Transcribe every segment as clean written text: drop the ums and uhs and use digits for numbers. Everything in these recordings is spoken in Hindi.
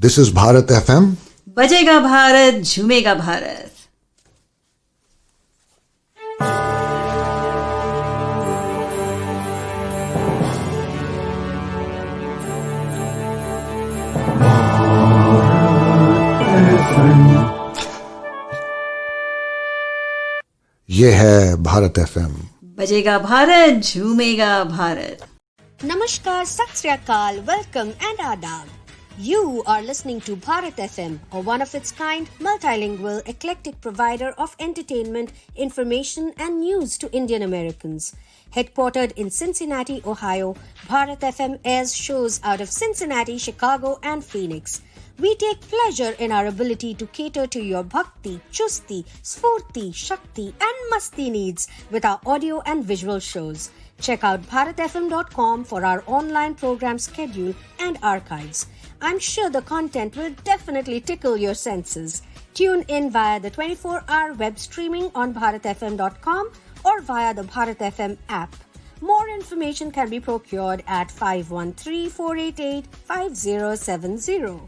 This is Bharat FM. बजेगा भारत, झूमेगा भारत। ये है भारत FM. बजेगा Bharat, झूमेगा Bharat. Namaskar, Sat Sri Akal, welcome and adab. You are listening to Bharat FM, a one of its kind, multilingual, eclectic provider of entertainment, information and news to Indian Americans. Headquartered in Cincinnati, Ohio, Bharat FM airs shows out of Cincinnati, Chicago and Phoenix. We take pleasure in our ability to cater to your bhakti, chusti, sfurti, shakti and masti needs with our audio and visual shows. Check out bharatfm.com for our online program schedule and archives. I'm sure the content will definitely tickle your senses. Tune in via the 24-hour web streaming on bharatfm.com or via the Bharat FM app. More information can be procured at 513-488-5070.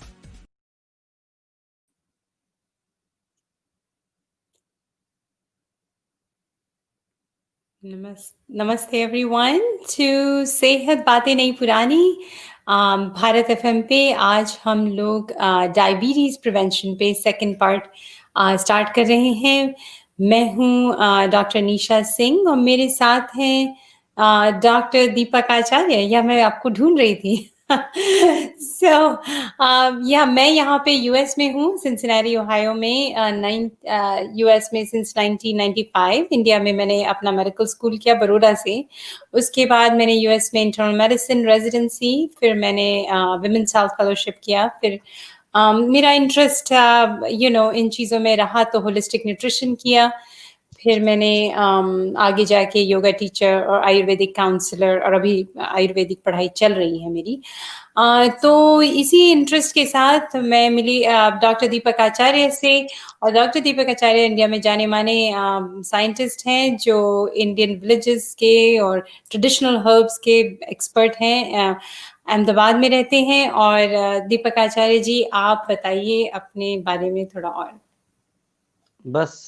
नमस्ते एवरीवन टू सेहत बातें नहीं पुरानी भारत एफएम पे आज हम लोग डायबिटीज़ प्रिवेंशन पे सेकंड पार्ट स्टार्ट कर रहे हैं। मैं हूँ डॉक्टर निशा सिंह और मेरे साथ हैं डॉक्टर दीपक आचार्य। या मैं आपको ढूंढ रही थी या मैं यहाँ पे यूएस में हूँ, सिंसिनैटी ओहायो में। यूएस में सिंस 1995। इंडिया में मैंने अपना मेडिकल स्कूल किया बड़ौदा से। उसके बाद मैंने यूएस में इंटरनल मेडिसिन रेजिडेंसी, फिर मैंने विमेंस हेल्थ फेलोशिप किया। फिर मेरा इंटरेस्ट इन चीज़ों में रहा तो होलिस्टिक न्यूट्रिशन किया। फिर मैंने आगे जाके योगा टीचर और आयुर्वेदिक काउंसलर, और अभी आयुर्वेदिक पढ़ाई चल रही है मेरी। तो इसी इंटरेस्ट के साथ मैं मिली डॉक्टर दीपक आचार्य से। और डॉक्टर दीपक आचार्य इंडिया में जाने माने साइंटिस्ट हैं जो इंडियन विलेजेस के और ट्रेडिशनल हर्ब्स के एक्सपर्ट हैं। अहमदाबाद में रहते हैं। और दीपक आचार्य जी, आप बताइए अपने बारे में थोड़ा और। बस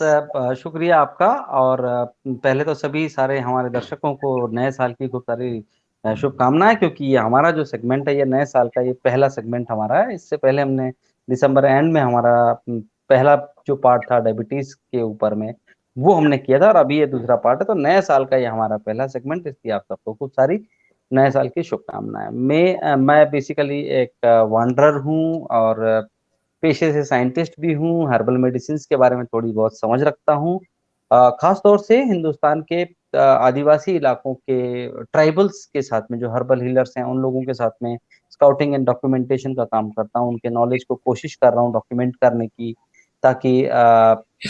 शुक्रिया आपका। और पहले तो सभी सारे हमारे दर्शकों को नए साल की खूब सारी शुभकामनाएं, क्योंकि ये हमारा जो सेगमेंट है ये नए साल का ये पहला सेगमेंट हमारा है। इससे पहले हमने दिसंबर एंड में हमारा पहला जो पार्ट था डायबिटीज के ऊपर में वो हमने किया था, और अभी ये दूसरा पार्ट है। तो नए साल का ये हमारा पहला सेगमेंट, इसलिए आप सबको खूब सारी नए साल की शुभकामनाएं। मैं बेसिकली एक वांडरर हूँ और पेशे से साइंटिस्ट भी हूँ। हर्बल मेडिसिन के बारे में थोड़ी बहुत समझ रखता हूँ, खास तौर से हिंदुस्तान के आदिवासी इलाकों के ट्राइबल्स के साथ में जो हर्बल हीलर्स हैं उन लोगों के साथ में स्काउटिंग एंड डॉक्यूमेंटेशन का काम करता हूँ। उनके नॉलेज को कोशिश कर रहा हूँ डॉक्यूमेंट करने की, ताकि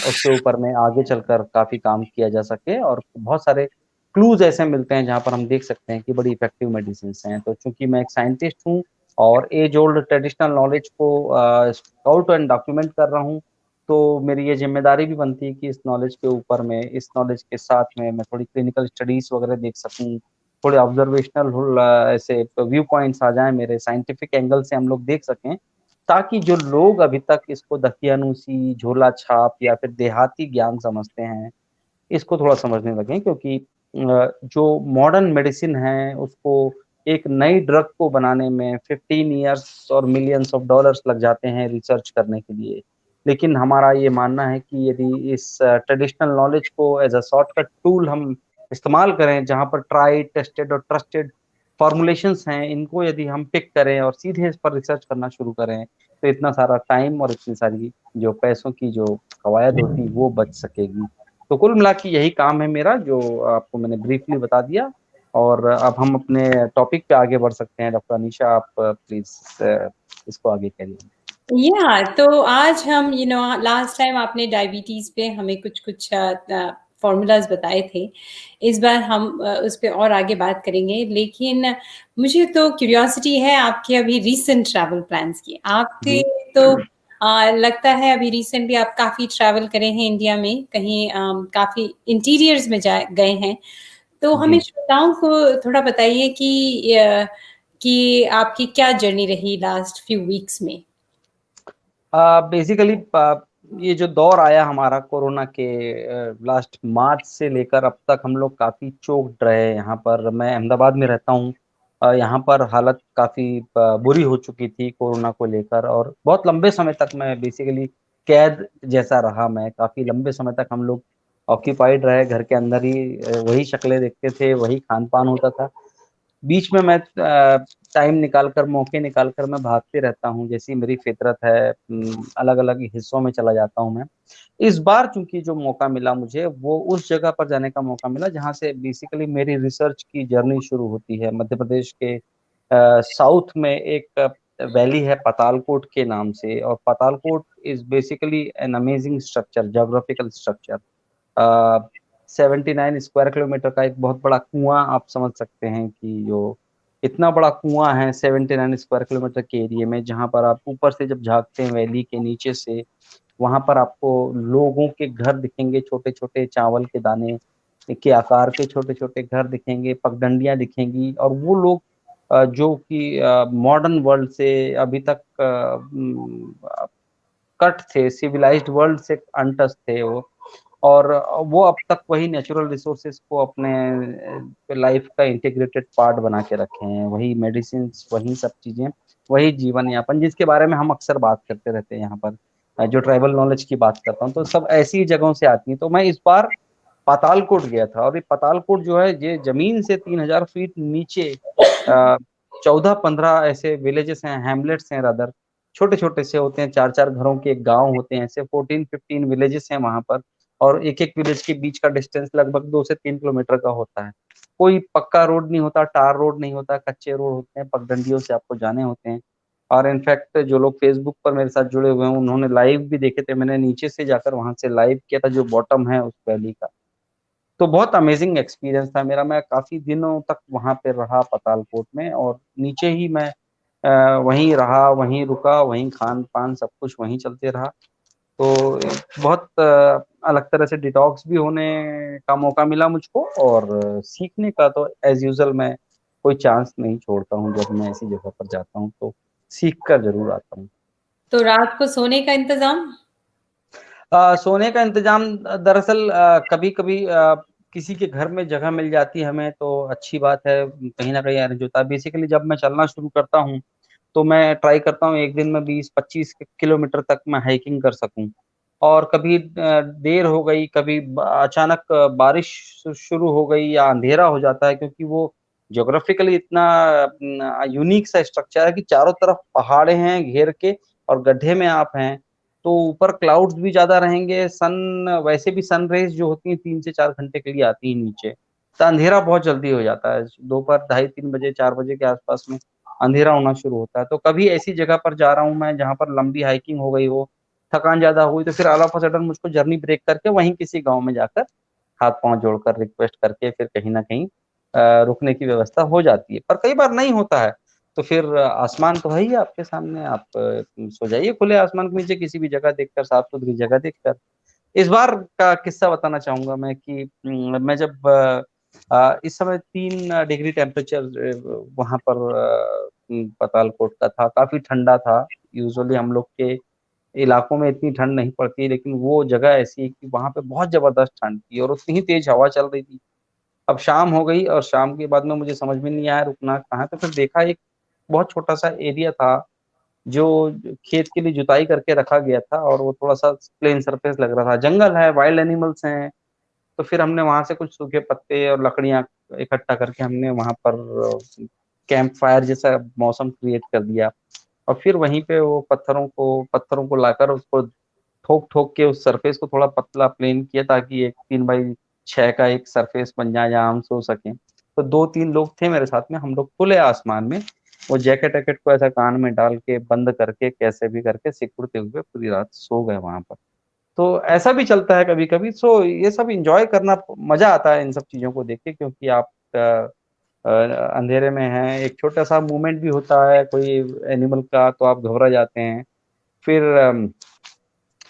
उसके ऊपर में आगे चलकर काफी काम किया जा सके। और बहुत सारे क्लूज ऐसे मिलते हैं जहाँ पर हम देख सकते हैं कि बड़ी इफेक्टिव मेडिसिन हैं। तो चूंकि मैं एक साइंटिस्ट हूँ और एज ओल्ड ट्रेडिशनल नॉलेज को स्काउट एंड डॉक्यूमेंट कर रहा हूँ, तो मेरी ये जिम्मेदारी भी बनती है कि इस नॉलेज के ऊपर में, इस नॉलेज के साथ में मैं थोड़ी क्लिनिकल स्टडीज वगैरह देख सकूँ, थोड़े ऑब्जर्वेशनल ऐसे व्यू पॉइंट्स आ जाएं मेरे, साइंटिफिक एंगल से हम लोग देख सकें, ताकि जो लोग अभी तक इसको दकियानूसी, झोला छाप या फिर देहाती ज्ञान समझते हैं इसको थोड़ा समझने लगें। क्योंकि जो मॉडर्न मेडिसिन है उसको एक नई ड्रग को बनाने में 15 इयर्स और मिलियंस ऑफ डॉलर्स लग जाते हैं रिसर्च करने के लिए। लेकिन हमारा ये मानना है कि यदि इस ट्रेडिशनल नॉलेज को एज अ शॉर्टकट टूल हम इस्तेमाल करें, जहां पर ट्राइड, टेस्टेड और ट्रस्टेड फॉर्मुलेशंस हैं, इनको यदि हम पिक करें और सीधे इस पर रिसर्च करना शुरू करें, तो इतना सारा टाइम और इतनी सारी जो पैसों की जो कवायद होती वो बच सकेगी। तो कुल मिला के यही काम है मेरा, जो आपको मैंने ब्रीफली बता दिया। और अब हम अपने टॉपिक पे आगे बढ़ सकते हैं। डॉक्टर अनीशा, आप प्लीज इसको आगे करिए। तो आज हम लास्ट टाइम आपने डायबिटीज पे हमें कुछ फॉर्मूलाज बताए थे। इस बार हम उस पर और आगे बात करेंगे। लेकिन मुझे तो क्यूरियोसिटी है आपके अभी रीसेंट ट्रैवल प्लान्स की। आपके तो लगता है अभी रिसेंटली आप काफ़ी ट्रैवल करे हैं इंडिया में, कहीं काफ़ी इंटीरियर्स में गए हैं। तो हमें श्रोताओं को थोड़ा बताइए कि आपकी क्या जर्नी रही लास्ट फ्यू वीक्स में। बेसिकली ये जो दौर आया हमारा कोरोना के लास्ट मार्च से लेकर अब तक हम लोग काफी चोक्ड रहे। यहाँ पर मैं अहमदाबाद में रहता हूँ। यहाँ पर हालत काफी बुरी हो चुकी थी कोरोना को लेकर, और बहुत लंबे समय तक मैं बेसिकली कैद जैसा रहा। मैं काफी लंबे समय तक हम लोग ऑक्यूपाइड रहे घर के अंदर ही। वही शक्लें देखते थे, वही खान पान होता था। बीच में मैं टाइम निकाल कर, मौके निकाल कर मैं भागते रहता हूँ, जैसी मेरी फितरत है। अलग अलग हिस्सों में चला जाता हूँ मैं। इस बार चूंकि जो मौका मिला मुझे, वो उस जगह पर जाने का मौका मिला जहाँ से बेसिकली मेरी रिसर्च की जर्नी शुरू होती है। मध्य प्रदेश के साउथ में एक वैली है पातालकोट के नाम से, और Patalkot is basically an amazing structure, geographical structure. 79 square kilometre का एक बहुत बड़ा कुआं, आप समझ सकते हैं कि जो इतना बड़ा कुआं है 79 स्क्वायर किलोमीटर के एरिया में, जहां पर आप ऊपर से जब झांकते हैं वैली के नीचे से, वहां पर आपको लोगों के घर दिखेंगे, छोटे छोटे चावल के दाने के आकार के छोटे छोटे घर दिखेंगे, पगडंडियां दिखेंगी। और वो लोग जो कि मॉडर्न वर्ल्ड से अभी तक कट थे, सिविलाइज्ड वर्ल्ड से अनटच थे वो। और वो अब तक वही नेचुरल रिसोर्सेज को अपने लाइफ का इंटीग्रेटेड पार्ट बना के रखे हैं। वही मेडिसिन, वही सब चीजें, वही जीवन यापन जिसके बारे में हम अक्सर बात करते रहते हैं यहाँ पर। जो ट्राइबल नॉलेज की बात करता हूँ, तो सब ऐसी जगहों से आती हैं। तो मैं इस बार पातालकोट गया था, और ये पातालकोट जो है, ये जमीन से 3000 फीट नीचे 14-15 ऐसे विलेजेस हैं, हैमलेट्स हैं रादर, छोटे छोटे से होते हैं, 4-4 घरों के एक गांव होते हैं। ऐसे 14-15 विलेजेस हैं वहां पर, और एक एक विलेज के बीच का डिस्टेंस लगभग 2 से 3 किलोमीटर का होता है। कोई पक्का रोड नहीं होता, टार रोड नहीं होता, कच्चे रोड होते हैं, पगडंडियों से आपको जाने होते हैं। और इनफैक्ट जो लोग फेसबुक पर मेरे साथ जुड़े हुए हैं, उन्होंने लाइव भी देखे थे। मैंने नीचे से जाकर वहां से लाइव किया था, जो बॉटम है उस वैली का। तो बहुत अमेजिंग एक्सपीरियंस था मेरा। मैं काफी दिनों तक वहां पे रहा पातालकोट में, और नीचे ही मैं वहीं रहा, वहीं रुका, वहीं खान पान सब कुछ वहीं चलते रहा। तो बहुत अलग तरह से डिटॉक्स भी होने का मौका मिला मुझको, और सीखने का तो एज यूजल मैं कोई चांस नहीं छोड़ता हूँ। जब मैं ऐसी जगह पर जाता हूँ तो सीख कर जरूर आता हूँ। तो रात को सोने का इंतजाम? सोने का इंतजाम दरअसल कभी कभी किसी के घर में जगह मिल जाती है हमें, तो अच्छी बात है, कहीं ना कहीं अरेंज होता है। बेसिकली जब मैं चलना शुरू करता हूँ, तो मैं ट्राई करता हूँ एक दिन में 20-25 किलोमीटर तक मैं हाइकिंग कर सकूं। और कभी देर हो गई, कभी अचानक बारिश शुरू हो गई या अंधेरा हो जाता है, क्योंकि वो ज्योग्राफिकली इतना यूनिक सा स्ट्रक्चर है कि चारों तरफ पहाड़े हैं घेर के, और गड्ढे में आप हैं। तो ऊपर क्लाउड्स भी ज्यादा रहेंगे, सन वैसे भी सन रेज जो होती हैं 3 से 4 घंटे के लिए आती हैं नीचे, तो अंधेरा बहुत जल्दी हो जाता है। दोपहर 2:30-3 बजे, 4 बजे के आसपास में अंधेरा होना शुरू होता है। तो कभी ऐसी जगह पर जा रहा हूँ मैं जहाँ पर लंबी हाइकिंग हो गई हो, थकान ज्यादा हुई, तो फिर ऑल ऑफ अ सडन मुझको जर्नी ब्रेक करके वहीं किसी गांव में जाकर हाथ पांव जोड़कर रिक्वेस्ट करके फिर कहीं ना कहीं रुकने की व्यवस्था हो जाती है। पर कई बार नहीं होता है, तो फिर आसमान तो है ही आपके सामने, आप सो जाइए खुले आसमान के नीचे, किसी भी जगह देखकर, साफ सुथरी जगह देखकर। इस बार का किस्सा बताना चाहूंगा मैं कि मैं जब इस समय 3 डिग्री टेम्परेचर वहां पर पातालकोट का था, काफी ठंडा था। यूजुअली हम लोग के इलाकों में इतनी ठंड नहीं पड़ती, लेकिन वो जगह ऐसी है कि वहां पे बहुत जबरदस्त ठंड थी, और उतनी ही तेज हवा चल रही थी। अब शाम हो गई, और शाम के बाद में मुझे समझ में नहीं आया रुकना कहाँ। तो फिर देखा एक बहुत छोटा सा एरिया था, जो खेत के लिए जुताई करके रखा गया था, और वो थोड़ा सा प्लेन सरफेस लग रहा था। जंगल है, वाइल्ड एनिमल्स हैं। तो फिर हमने वहां से कुछ सूखे पत्ते और लकड़ियां इकट्ठा करके हमने वहां पर कैंप फायर जैसा मौसम क्रिएट कर दिया। और फिर वहीं पे वो पत्थरों को लाकर उसको ठोक ठोक के उस सरफेस को थोड़ा पतला प्लेन किया, ताकि एक 3x6 का एक सरफेस बन जाए जहाँ हम सो सकें। तो 2-3 लोग थे मेरे साथ में, हम लोग खुले आसमान में वो जैकेट वैकेट को ऐसा कान में डाल के बंद करके कैसे भी करके सिकुड़ते हुए पूरी रात सो गए वहां पर। तो ऐसा भी चलता है कभी कभी। सो ये सब इंजॉय करना, मजा आता है इन सब चीजों को देख के, क्योंकि आप अंधेरे में हैं, एक छोटा सा मूवमेंट भी होता है कोई एनिमल का, तो आप घबरा जाते हैं। फिर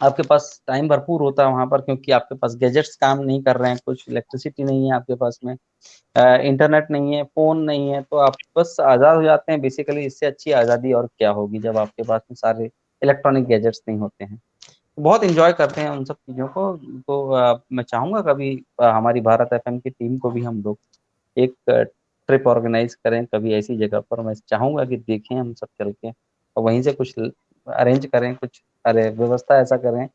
आपके पास टाइम भरपूर होता है वहां पर, क्योंकि आपके पास गैजेट्स काम नहीं कर रहे हैं, कुछ इलेक्ट्रिसिटी नहीं है आपके पास में, इंटरनेट नहीं है, फोन नहीं है, तो आप बस आज़ाद हो जाते हैं बेसिकली। इससे अच्छी आज़ादी और क्या होगी, जब आपके पास में सारे इलेक्ट्रॉनिक गैजेट्स नहीं होते हैं। बहुत एंजॉय करते हैं उन सब चीज़ों को। तो मैं चाहूँगा कभी हमारी भारत एफएम की टीम को भी हम लोग एक ट्रिप ऑर्गेनाइज करें कभी ऐसी जगह पर। मैं चाहूँगा कि देखें हम सब चल के और वहीं से कुछ अरेंज करें, कुछ अरे व्यवस्था ऐसा करें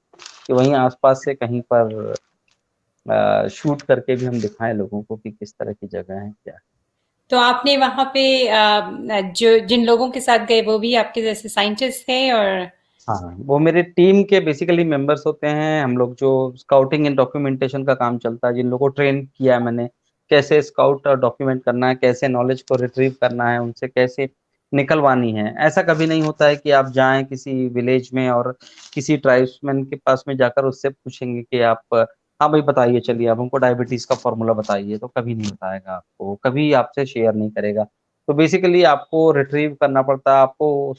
कि वहीं आसपास से कहीं पर शूट करके भी हम दिखाएं लोगों को कि किस तरह की जगह है क्या है। तो आपने वहाँ पे जो जिन लोगों के साथ गए वो भी आपके जैसे साइंटिस्ट थे और हाँ, वो मेरे टीम के बेसिकली मेंबर्स होते हैं। हम लोग जो स्काउटिंग एंड डॉक्यूमेंटेशन का काम चलता है, जिन लोगों को ट्रेन किया है मैंने, कैसे स्काउट और डॉक्यूमेंट करना है, कैसे नॉलेज को रिट्रीव करना है, उनसे कैसे निकलवानी है। ऐसा कभी नहीं होता है कि आप जाएं किसी विलेज में और किसी ट्राइब्समैन के पास में जाकर उससे पूछेंगे कि आप हाँ भाई बताइए, चलिए अब हमको डायबिटीज का फॉर्मूला बताइए, तो कभी नहीं बताएगा आपको, कभी आपसे शेयर नहीं करेगा। तो बेसिकली आपको रिट्रीव करना पड़ता है, आपको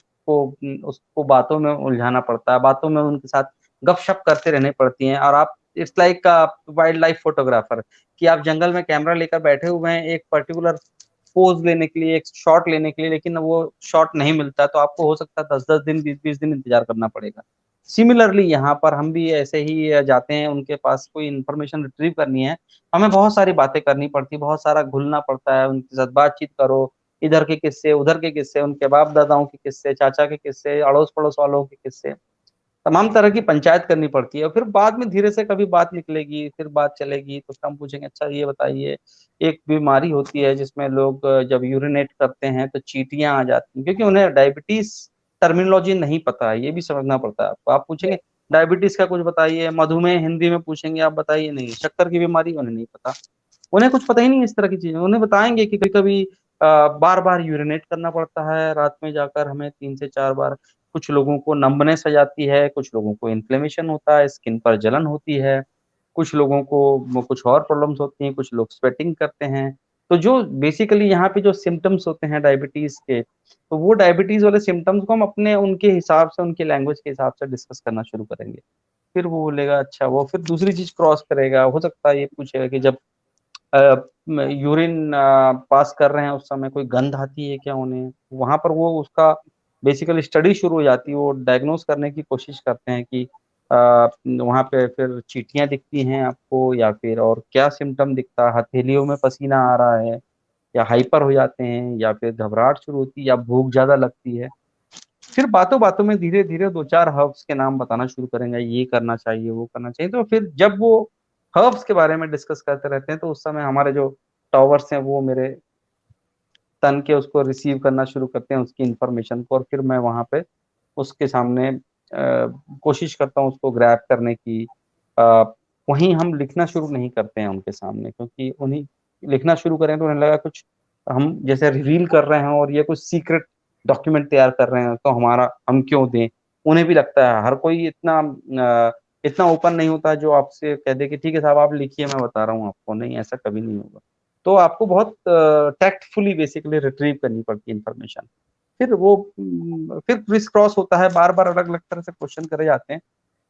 उसको बातों में उलझाना पड़ता है, बातों में उनके साथ गपशप करते रहनी पड़ती हैं। और आप it's like wild life photographer कि आप जंगल में कैमरा लेकर बैठे हुए हैं एक पर्टिकुलर पोज लेने के लिए, एक शॉट लेने के लिए, लेकिन वो शॉट नहीं मिलता, तो आपको हो सकता है 10-10 दिन 20-20 दिन इंतजार करना पड़ेगा। सिमिलरली यहाँ पर हम भी ऐसे ही जाते हैं, उनके पास कोई इन्फॉर्मेशन रिट्रीव करनी है, हमें बहुत सारी बातें करनी पड़ती है, बहुत सारा घुलना पड़ता है, उनके साथ बातचीत करो, इधर के किस्से, उधर के किस्से, उनके बाप दादाओं के किस्से, चाचा के किस्से, अड़ोस पड़ोस वालों के किस्से, तमाम तरह की पंचायत करनी पड़ती है। और फिर बाद में धीरे से कभी बात निकलेगी, फिर बात चलेगी, तो हम पूछेंगे अच्छा ये बताइए, एक बीमारी होती है जिसमें लोग जब यूरिनेट करते हैं तो चींटियां आ जाती हैं, क्योंकि उन्हें डायबिटीज टर्मिनोलॉजी नहीं पता है, ये भी समझना पड़ता है आपको। आप पूछेंगे डायबिटीज का कुछ बताइए, मधुमेह हिंदी में पूछेंगे, आप बताइए, नहीं, शक्कर की बीमारी उन्हें नहीं पता, उन्हें कुछ पता ही नहीं इस तरह की चीजें। उन्हें बताएंगे कि कभी कभी बार बार यूरिनेट करना पड़ता है रात में जाकर हमें 3 से 4 बार, कुछ लोगों को नंबनेस आ जाती है, कुछ लोगों को इन्फ्लेमेशन होता है, स्किन पर जलन होती है, कुछ लोगों को कुछ और प्रॉब्लम्स होती हैं, कुछ लोग स्वेटिंग करते हैं। तो जो बेसिकली यहाँ पे जो सिम्टम्स होते हैं डायबिटीज के, तो वो डायबिटीज वाले सिम्टम्स को हम अपने उनके हिसाब से, उनके लैंग्वेज के हिसाब से डिस्कस करना शुरू करेंगे। फिर वो बोलेगा अच्छा, वो फिर दूसरी चीज क्रॉस करेगा, हो सकता है ये पूछेगा कि जब यूरिन पास कर रहे हैं उस समय कोई गंध आती है क्या उन्हें, वहां पर वो उसका बेसिकली स्टडी शुरू हो जाती है, वो डायग्नोस करने की कोशिश करते हैं कि वहां पे फिर चींटियां दिखती हैं आपको, या फिर और क्या सिम्टम दिखता है, हथेलियों में पसीना आ रहा है, या हाइपर हो जाते हैं, या फिर घबराहट शुरू होती है, या भूख ज्यादा लगती है। फिर बातों बातों में धीरे धीरे 2-4 हर्ब्स के नाम बताना शुरू करेंगे, ये करना चाहिए, वो करना चाहिए। तो फिर जब वो हर्ब्स के बारे में डिस्कस करते रहते हैं, तो उस समय हमारे जो टॉवर्स हैं वो मेरे तन के उसको रिसीव करना शुरू करते हैं, उसकी इंफॉर्मेशन को, और फिर मैं वहां पे उसके सामने कोशिश करता हूँ उसको ग्रैब करने की। अ, वहीं हम लिखना शुरू नहीं करते हैं उनके सामने, क्योंकि उन्हीं लिखना शुरू करें तो उन्हें लगा कुछ हम जैसे रिवील कर रहे हैं और ये कुछ सीक्रेट डॉक्यूमेंट तैयार कर रहे हैं, तो हमारा हम क्यों दें। उन्हें भी लगता है, हर कोई इतना ओपन नहीं होता जो आपसे कह दे कि ठीक है साहब आप लिखिए मैं बता रहा हूँ आपको, नहीं, ऐसा कभी नहीं होगा। तो आपको बहुत टैक्टफुली बेसिकली रिट्रीव करनी पड़ती है इन्फॉर्मेशन। फिर वो फिर क्रिस क्रॉस होता है, बार बार अलग अलग तरह से क्वेश्चन करे जाते हैं।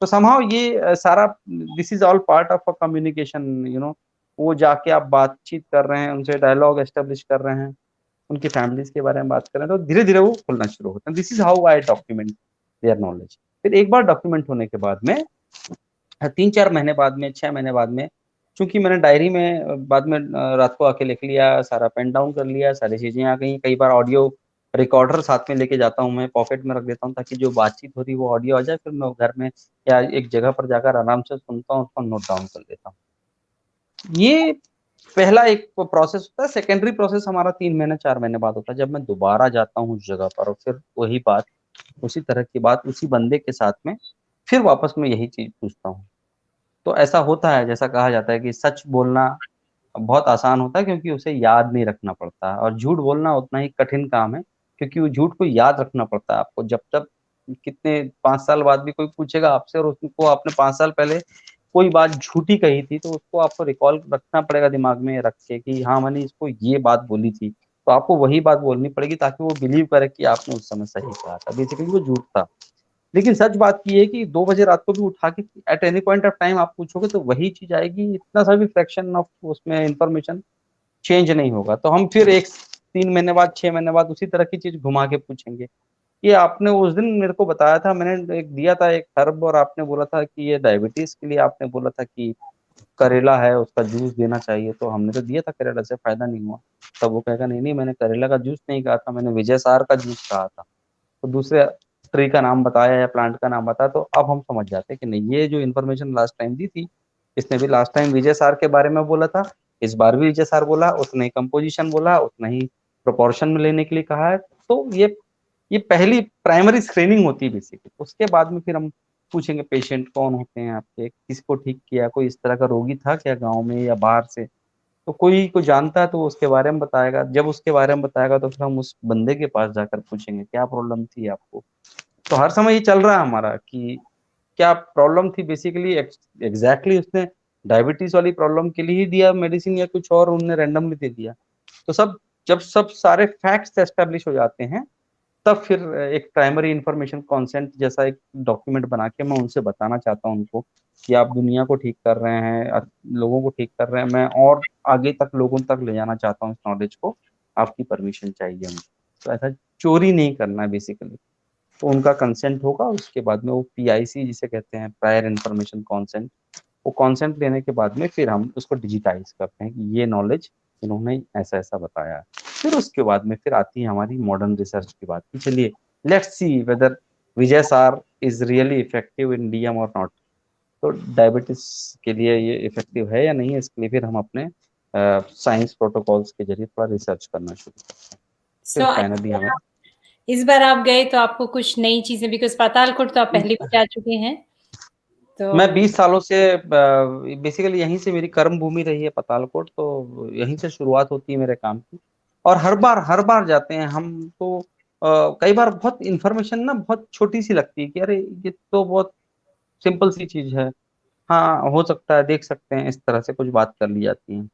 तो समहाउ ये सारा this is all part of a communication, वो जाके आप बातचीत कर रहे हैं उनसे, डायलॉग एस्टेब्लिश कर रहे हैं, उनकी फैमिलीज के बारे में बात कर रहे हैं, तो धीरे धीरे वो खुलना शुरू होता है। This is how I document their knowledge. फिर एक बार डॉक्यूमेंट होने के बाद में 3-4 महीने बाद में, 6 महीने बाद में, चूंकि मैंने डायरी में बाद में रात को आके लिख लिया, सारा पेन डाउन कर लिया, सारी चीजें आ गई। कई बार ऑडियो रिकॉर्डर साथ में लेके जाता हूँ, मैं पॉकेट में रख देता हूँ ताकि जो बातचीत हो रही है वो ऑडियो आ जाए, फिर मैं घर में या एक जगह पर जाकर आराम से सुनता हूँ, उसको नोट डाउन कर लेता हूँ। ये पहला एक प्रोसेस होता है। सेकेंडरी प्रोसेस हमारा 3 महीने 4 महीने बाद होता है, जब मैं दोबारा जाता हूँ उस जगह पर और फिर वही बात, उसी तरह की बात उसी बंदे के साथ में फिर वापस मैं यही चीज पूछता हूँ। तो ऐसा होता है, जैसा कहा जाता है कि सच बोलना बहुत आसान होता है क्योंकि उसे याद नहीं रखना पड़ता, और झूठ बोलना उतना ही कठिन काम है क्योंकि वो झूठ को याद रखना पड़ता है आपको। जब तक कितने 5 साल बाद भी कोई पूछेगा आपसे और उसको आपने 5 साल पहले कोई बात झूठी कही थी, तो उसको आपको रिकॉल रखना पड़ेगा दिमाग में रख के कि हाँ मैंने इसको ये बात बोली थी, तो आपको वही बात बोलनी पड़ेगी ताकि वो बिलीव करे कि आपने उस समय सही कहा था, बेसिकली वो झूठ था। लेकिन सच बात की है कि 2 बजे रात को भी उठा के at any point of time आप पूछोगे तो वही चीज आएगी, इतना सा भी फ्रैक्शन ऑफ उसमें इंफॉर्मेशन चेंज नहीं होगा। तो हम फिर 3 महीने बाद 6 महीने बाद उसी तरह की चीज घुमा के पूछेंगे, ये आपने उस दिन मेरे को बताया था, मैंने एक दिया था एक हर्ब, और आपने बोला था कि ये डायबिटीज के लिए आपने बोला था कि करेला है उसका जूस देना चाहिए, तो हमने तो दिया था, करेला से फायदा नहीं हुआ। तब वो कहेगा नहीं नहीं मैंने करेला का जूस नहीं कहा था, मैंने विजय सार का जूस कहा था। तो दूसरे ट्री का नाम बताया या प्लांट का नाम बताया, तो अब हम समझ जाते हैं कि नहीं, ये जो इन्फॉर्मेशन लास्ट टाइम दी थी, इसने भी लास्ट टाइम विजय सार के बारे में बोला था, इस बार भी विजय सार बोला, उतना ही कंपोजिशन बोला, उतना ही प्रोपोर्शन में लेने के लिए कहा है। तो ये पहली प्राइमरी स्क्रीनिंग होती है बेसिकली। उसके बाद में फिर हम पूछेंगे पेशेंट कौन होते हैं आपके, किसको ठीक किया, कोई इस तरह का रोगी था क्या गांव में या बाहर से, तो कोई को जानता है तो उसके बारे में बताएगा। जब उसके बारे में बताएगा तो फिर हम उस बंदे के पास जाकर पूछेंगे क्या प्रॉब्लम थी आपको। तो हर समय ये चल रहा है हमारा कि क्या प्रॉब्लम थी, बेसिकली एग्जैक्टली उसने डायबिटीज वाली प्रॉब्लम के लिए ही दिया मेडिसिन या कुछ और उन्होंने रैंडमली दे दिया। तो जब सब सारे फैक्ट्स एस्टेब्लिश हो जाते हैं, तब फिर एक प्राइमरी इंफॉर्मेशन कॉन्सेंट जैसा एक डॉक्यूमेंट बना के मैं उनसे बताना चाहता हूँ उनको कि आप दुनिया को ठीक कर रहे हैं, लोगों को ठीक कर रहे हैं, मैं और आगे तक लोगों तक ले जाना चाहता हूँ इस नॉलेज को, आपकी परमिशन चाहिए मुझे। तो ऐसा चोरी नहीं करना है बेसिकली। तो उनका कंसेंट होगा, उसके बाद में वो पीआईसी जिसे कहते हैं, प्रायर इन्फॉर्मेशन कॉन्सेंट, वो कॉन्सेंट लेने के बाद में फिर हम उसको डिजिटाइज करते हैं कि ये नॉलेज इन्होंने ऐसा ऐसा बताया। फिर उसके बाद में फिर आती है हमारी मॉडर्न रिसर्च की बात कि चलिए लेट्स सी वेदर विजय सार is really effective in DM और नॉट। तो डायबिटीज के लिए ये इफेक्टिव है या नहीं है, इसके लिए फिर हम अपने साइंस प्रोटोकॉल्स के जरिए थोड़ा रिसर्च करना शुरू करते हैं। फिर सो फाइनली हमें इस बार आप गए तो आपको कुछ नई चीजें, बिकॉज पातालकोट तो आप पहले भी जा चुके हैं, तो मैं 20 सालों से बेसिकली यहीं से मेरी कर्म भूमि रही है पातालकोट, तो यहीं से शुरुआत होती है मेरे काम की। और हर बार जाते हैं हम तो कई बार बहुत इन्फॉर्मेशन ना बहुत छोटी सी लगती है कि अरे ये तो बहुत सिंपल सी चीज है, हाँ हो सकता है, देख सकते हैं, इस तरह से कुछ बात कर ली जाती है।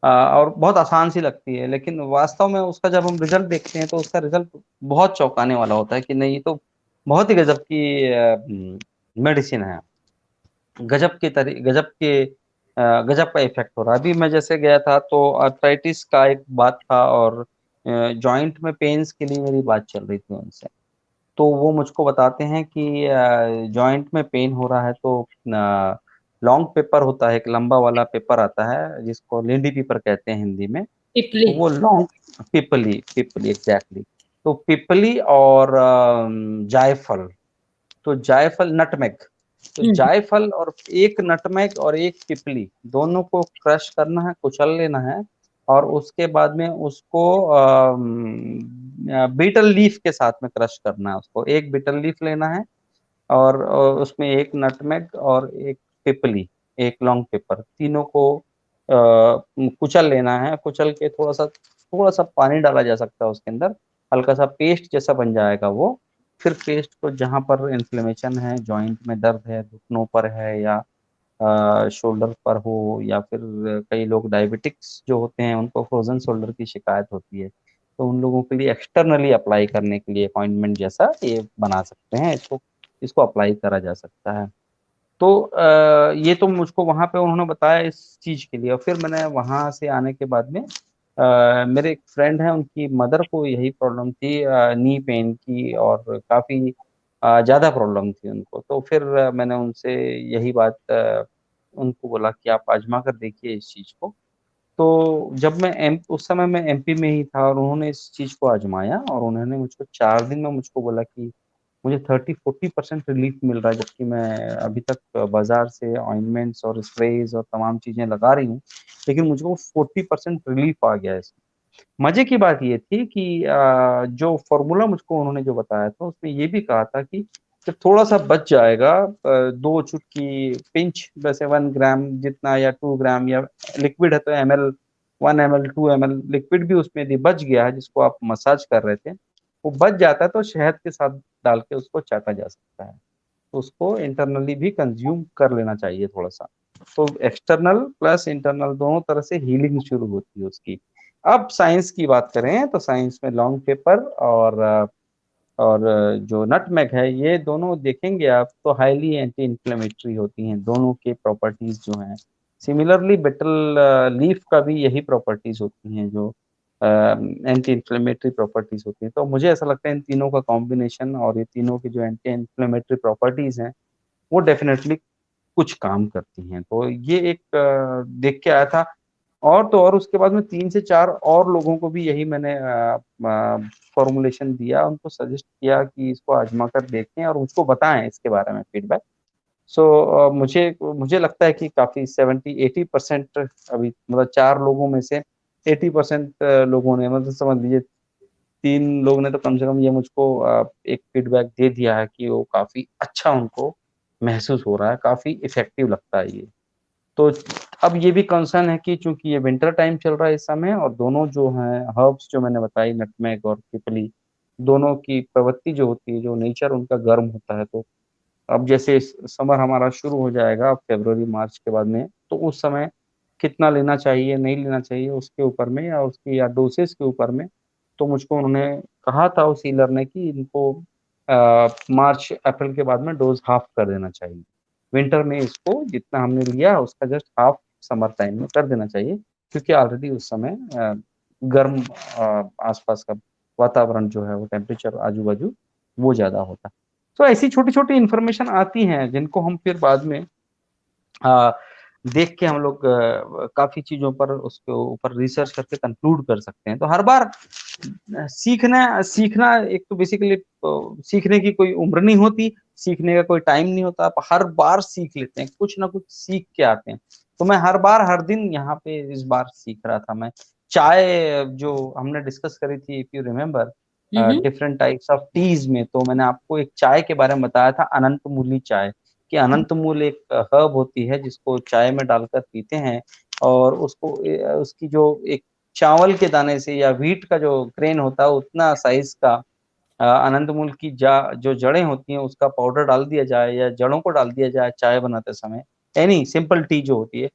और बहुत आसान सी लगती है, लेकिन वास्तव में उसका जब हम रिजल्ट देखते हैं तो उसका रिजल्ट बहुत चौंकाने वाला होता है कि नहीं ये तो बहुत ही गजब की मेडिसिन है, गजब का इफेक्ट हो रहा है। अभी मैं जैसे गया था तो आर्थराइटिस का एक बात था, और जॉइंट में पेन्स के लिए मेरी बात चल रही थी उनसे। तो वो मुझको बताते हैं कि जॉइंट में पेन हो रहा है तो लॉन्ग पेपर होता है, एक लंबा वाला पेपर आता है जिसको लेडी पेपर कहते हैं हिंदी में। पिपली। तो वो लॉन्ग पिपली पिपली एग्जैक्टली। तो पिपली और जायफल, तो जायफल नटमेग, तो जायफल और एक नटमेग और एक पिपली दोनों को क्रश करना है, कुचल लेना है, और उसके बाद में उसको बीटल लीफ के साथ में क्रश करना है। उसको एक बीटल लीफ लेना है, और उसमें एक नटमेग और एक पिपली, एक लॉन्ग पेपर, तीनों को कुचल लेना है। कुचल के थोड़ा सा पानी डाला जा सकता है उसके अंदर, हल्का सा पेस्ट जैसा बन जाएगा वो। फिर पेस्ट को जहाँ पर इन्फ्लेमेशन है, जॉइंट में दर्द है, घुटनों पर है या शोल्डर पर हो, या फिर कई लोग डायबिटिक्स जो होते हैं उनको फ्रोजन शोल्डर की शिकायत होती है, तो उन लोगों के लिए एक्सटर्नली अप्लाई करने के लिए अपॉइंटमेंट जैसा ये बना सकते हैं, इसको अप्लाई करा जा सकता है। तो ये तो मुझको वहाँ पे उन्होंने बताया इस चीज के लिए। और फिर मैंने वहाँ से आने के बाद में मेरे एक फ्रेंड हैं, उनकी मदर को यही प्रॉब्लम थी, नी पेन की, और काफी ज्यादा प्रॉब्लम थी उनको। तो फिर मैंने उनसे यही बात उनको बोला कि आप आजमा कर देखिए इस चीज को। तो जब उस समय मैं एमपी में ही था, और उन्होंने इस चीज को आजमाया, और उन्होंने मुझको 4 दिन में मुझको बोला कि मुझे 30-40% रिलीफ मिल रहा है, जबकि मैं अभी तक बाजार से ऑइंटमेंट्स और स्प्रेज और तमाम चीजें लगा रही हूँ, लेकिन मुझको 40% रिलीफ आ गया है इसमें। मजे की बात ये थी कि जो फॉर्मूला मुझको उन्होंने जो बताया था उसमें ये भी कहा था कि जब थोड़ा सा बच जाएगा, 2 चुटकी पिंच, वैसे 1 ग्राम जितना या 2 ग्राम, या लिक्विड है तो ml, 1 ml 2 ml लिक्विड भी उसमें यदि बच गया है जिसको आप मसाज कर रहे थे, वो बच जाता है तो शहद के साथ डाल के उसको चाटा जा सकता है। तो उसको इंटरनली भी कंज्यूम कर लेना चाहिए थोड़ा सा। तो एक्सटर्नल प्लस इंटरनल दोनों तरह से हीलिंग शुरू होती है उसकी। अब साइंस की बात करें तो साइंस में लॉन्ग पेपर और जो नटमेग है, ये दोनों देखेंगे आप तो हाईली एंटी इन्फ्लेमेटरी होती हैं, दोनों के प्रॉपर्टीज जो हैं। सिमिलरली बेटल लीफ का भी यही प्रॉपर्टीज होती हैं, जो एंटी इन्फ्लेमेटरी प्रॉपर्टीज होती हैं। तो मुझे ऐसा लगता है इन तीनों का कॉम्बिनेशन और ये तीनों की जो एंटी इन्फ्लेमेटरी प्रॉपर्टीज हैं वो डेफिनेटली कुछ काम करती हैं। तो ये एक देख के आया था। और तो और उसके बाद में 3 से 4 और लोगों को भी यही मैंने फॉर्मुलेशन दिया, उनको सजेस्ट किया कि इसको आजमा कर देखें और मुझको बताएं इसके बारे में फीडबैक। सो मुझे मुझे लगता है कि काफ़ी 70-80% अभी मतलब 4 लोगों में से 80% लोगों ने मतलब समझ लीजिए 3 लोग ने तो कम से कम ये मुझको एक फीडबैक दे दिया है कि वो काफ़ी अच्छा उनको महसूस हो रहा है, काफ़ी इफ़ेक्टिव लगता है ये। तो अब ये भी कंसर्न है कि चूँकि ये विंटर टाइम चल रहा है इस समय और दोनों जो हैं हर्ब्स जो मैंने बताई नटमेग और पिपली, दोनों की प्रवृत्ति जो होती है, जो नेचर उनका गर्म होता है, तो अब जैसे समर हमारा शुरू हो जाएगा अब फरवरी मार्च के बाद में, तो उस समय कितना लेना चाहिए, नहीं लेना चाहिए उसके ऊपर में या उसकी या डोसेज़ के ऊपर में, तो मुझको उन्होंने कहा था उस हीलर ने कि इनको मार्च अप्रैल के बाद में डोज़ हाफ कर देना चाहिए। विंटर में इसको जितना हमने लिया उसका जस्ट हाफ समर टाइम में कर देना चाहिए, क्योंकि ऑलरेडी उस समय गर्म आस-पास का वातावरण जो है वो टेम्परेचर आजू-बाजू वो ज़्यादा होता है। तो ऐसी छोटी-छोटी इन्फॉर्मेशन आती हैं जिनको हम फिर बाद में अ, देख के हम लोग काफ़ी चीज़ों पर उसके ऊपर रिसर्च करके कंक्लूड कर सकते हैं। तो हर बार सीखना सीखना एक तो बेसिकली सीखने की कोई उम्र नहीं होती, सीखने का कोई टाइम नहीं होता, आप हर बार सीख लेते हैं, कुछ ना कुछ सीख के आते हैं। तो मैं हर बार, हर दिन यहाँ पे इस बार सीख रहा था मैं। चाय जो हमने डिस्कस करी थी if you remember different types of teas में, तो मैंने आपको एक चाय के बारे में बताया था अनंतमूली चाय, कि अनंतमूल एक हर्ब होती है जिसको चाय में डालकर पीते हैं और उसको उसकी जो एक चावल के दाने से या व्हीट का जो ग्रेन होता है उतना साइज़ का अनंतमूल की जो जड़ें होती हैं उसका पाउडर डाल दिया जाए या जड़ों को डाल दिया जाए चाय बनाते समय, एनी सिंपल टी जो होती है,